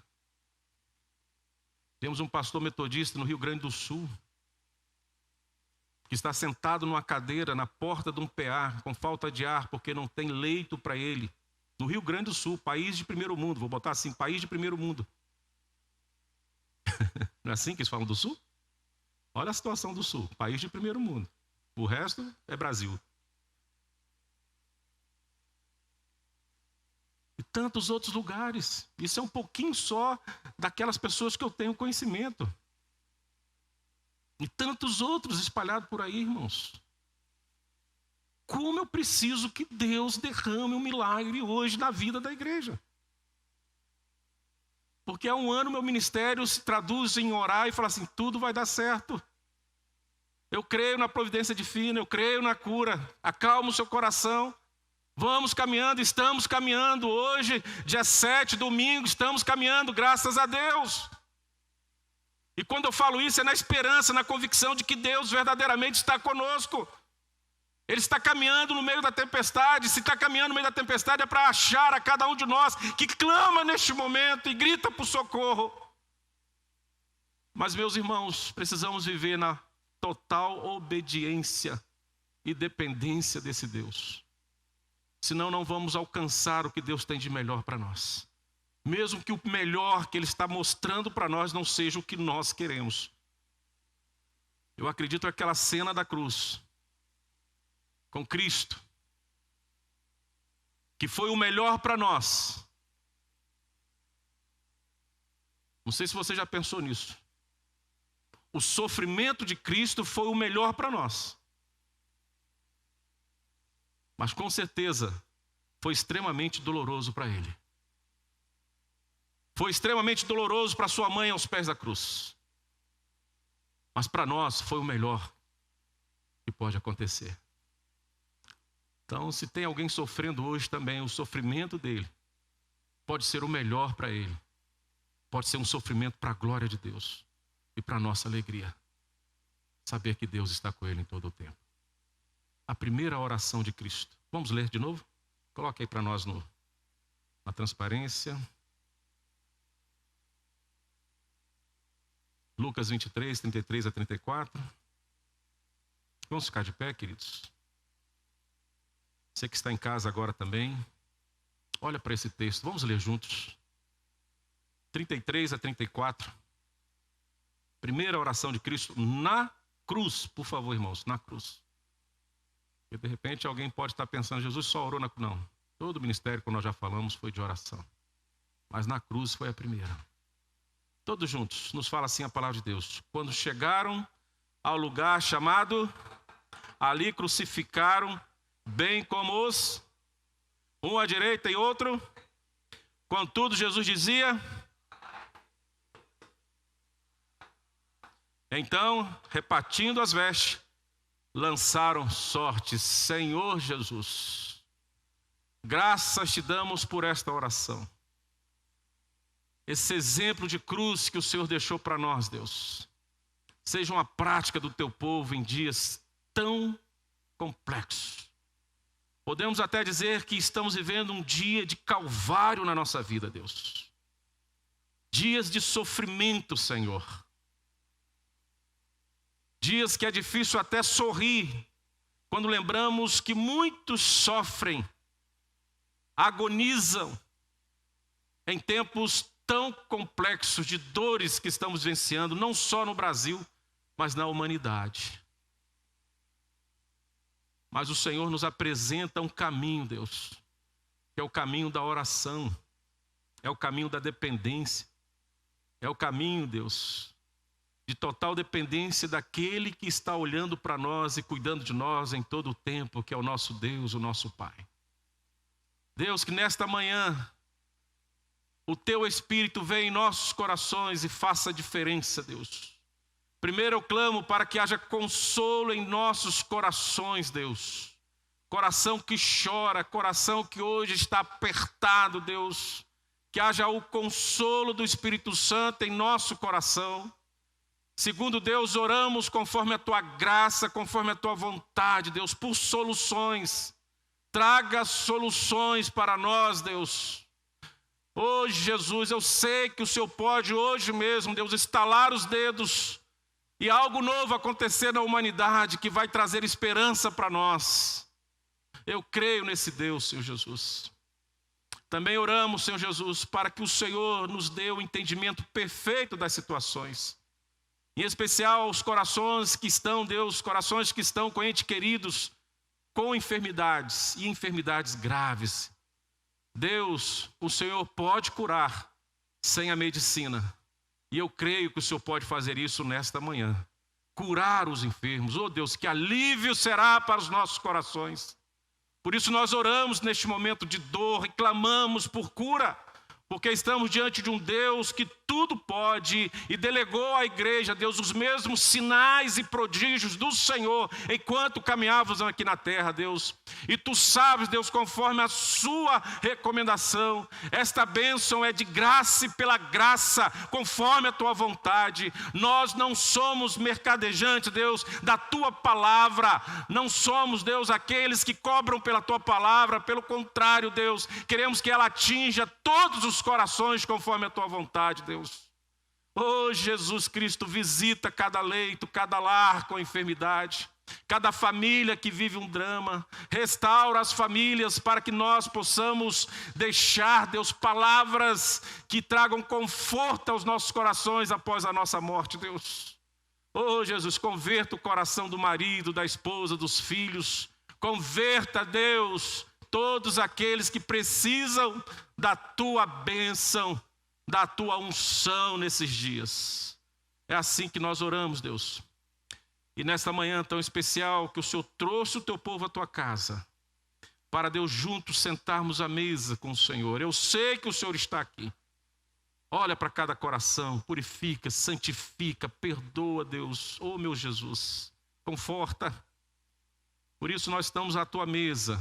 Speaker 1: Temos um pastor metodista no Rio Grande do Sul, que está sentado numa cadeira na porta de um PA, com falta de ar, porque não tem leito para ele. No Rio Grande do Sul, país de primeiro mundo, vou botar assim, país de primeiro mundo. Não é assim que eles falam do Sul? Olha a situação do Sul, país de primeiro mundo. O resto é Brasil. E tantos outros lugares. Isso é um pouquinho só daquelas pessoas que eu tenho conhecimento. E tantos outros espalhados por aí, irmãos. Como eu preciso que Deus derrame um milagre hoje na vida da igreja. Porque há um ano meu ministério se traduz em orar e falar assim, tudo vai dar certo. Eu creio na providência divina, eu creio na cura. Acalma o seu coração. Vamos caminhando, estamos caminhando. Hoje, dia 7, domingo, estamos caminhando, graças a Deus. E quando eu falo isso, é na esperança, na convicção de que Deus verdadeiramente está conosco. Ele está caminhando no meio da tempestade. Se está caminhando no meio da tempestade, é para achar a cada um de nós que clama neste momento e grita por socorro. Mas, meus irmãos, precisamos viver na total obediência e dependência desse Deus. Senão não vamos alcançar o que Deus tem de melhor para nós. Mesmo que o melhor que Ele está mostrando para nós não seja o que nós queremos. Eu acredito naquela cena da cruz, com Cristo, que foi o melhor para nós. Não sei se você já pensou nisso. O sofrimento de Cristo foi o melhor para nós. Mas com certeza foi extremamente doloroso para ele. Foi extremamente doloroso para sua mãe aos pés da cruz. Mas para nós foi o melhor que pode acontecer. Então, se tem alguém sofrendo hoje também, o sofrimento dele pode ser o melhor para ele. Pode ser um sofrimento para a glória de Deus e para a nossa alegria. Saber que Deus está com ele em todo o tempo. A primeira oração de Cristo. Vamos ler de novo? Coloque aí para nós na transparência. Lucas 23, 33 a 34. Vamos ficar de pé, queridos? Você que está em casa agora também, olha para esse texto. Vamos ler juntos. 33 a 34. Primeira oração de Cristo na cruz. Por favor, irmãos, na cruz. Porque de repente alguém pode estar pensando, Jesus só orou na cruz. Não, todo o ministério, como nós já falamos, foi de oração. Mas na cruz foi a primeira. Todos juntos, nos fala assim a palavra de Deus. Quando chegaram ao lugar chamado, ali crucificaram, bem como os, um à direita e outro. Contudo, Jesus dizia: então, repartindo as vestes, lançaram sortes. Senhor Jesus, graças te damos por esta oração. Esse exemplo de cruz que o Senhor deixou para nós, Deus, seja uma prática do teu povo em dias tão complexos. Podemos até dizer que estamos vivendo um dia de calvário na nossa vida, Deus. Dias de sofrimento, Senhor. Dias que é difícil até sorrir, quando lembramos que muitos sofrem, agonizam, em tempos tão complexos de dores que estamos vivenciando, não só no Brasil, mas na humanidade. Mas o Senhor nos apresenta um caminho, Deus, que é o caminho da oração, é o caminho da dependência, é o caminho, Deus, de total dependência daquele que está olhando para nós e cuidando de nós em todo o tempo, que é o nosso Deus, o nosso Pai. Deus, que nesta manhã o teu Espírito venha em nossos corações e faça a diferença, Deus. Primeiro eu clamo para que haja consolo em nossos corações, Deus. Coração que chora, coração que hoje está apertado, Deus. Que haja o consolo do Espírito Santo em nosso coração. Segundo, Deus, oramos conforme a tua graça, conforme a tua vontade, Deus, por soluções. Traga soluções para nós, Deus. Hoje, Jesus, eu sei que o Senhor pode hoje mesmo, Deus, estalar os dedos e algo novo acontecer na humanidade que vai trazer esperança para nós. Eu creio nesse Deus, Senhor Jesus. Também oramos, Senhor Jesus, para que o Senhor nos dê o entendimento perfeito das situações. Em especial os corações que estão, Deus, corações que estão com entes queridos, com enfermidades e enfermidades graves. Deus, o Senhor pode curar sem a medicina. E eu creio que o Senhor pode fazer isso nesta manhã. Curar os enfermos. Oh Deus, que alívio será para os nossos corações. Por isso nós oramos neste momento de dor e clamamos por cura. Porque estamos diante de um Deus que tudo pode e delegou à igreja, Deus, os mesmos sinais e prodígios do Senhor enquanto caminhávamos aqui na terra, Deus. E tu sabes, Deus, conforme a sua recomendação, esta bênção é de graça e pela graça, conforme a tua vontade. Nós não somos mercadejantes, Deus, da tua palavra. Não somos, Deus, aqueles que cobram pela tua palavra. Pelo contrário, Deus, queremos que ela atinja todos os corações conforme a tua vontade, Deus. Oh, Jesus Cristo, visita cada leito, cada lar com enfermidade, cada família que vive um drama. Restaura as famílias para que nós possamos deixar, Deus, palavras que tragam conforto aos nossos corações após a nossa morte, Deus. Oh, Jesus, converta o coração do marido, da esposa, dos filhos. Converta, Deus, todos aqueles que precisam da tua bênção, da tua unção nesses dias. É assim que nós oramos, Deus. E nesta manhã tão especial que o Senhor trouxe o teu povo à tua casa, para, Deus, juntos sentarmos à mesa com o Senhor. Eu sei que o Senhor está aqui. Olha para cada coração, purifica, santifica, perdoa, Deus. Oh, meu Jesus, conforta. Por isso nós estamos à tua mesa.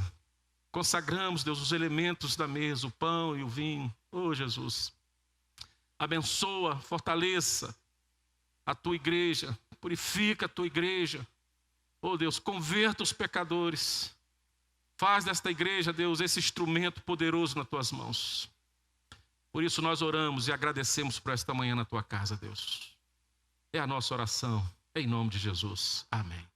Speaker 1: Consagramos, Deus, os elementos da mesa, o pão e o vinho. Oh, Jesus, abençoa, fortaleça a tua igreja, purifica a tua igreja. Oh, Deus, converta os pecadores. Faz desta igreja, Deus, esse instrumento poderoso nas tuas mãos. Por isso nós oramos e agradecemos por esta manhã na tua casa, Deus. É a nossa oração, em nome de Jesus. Amém.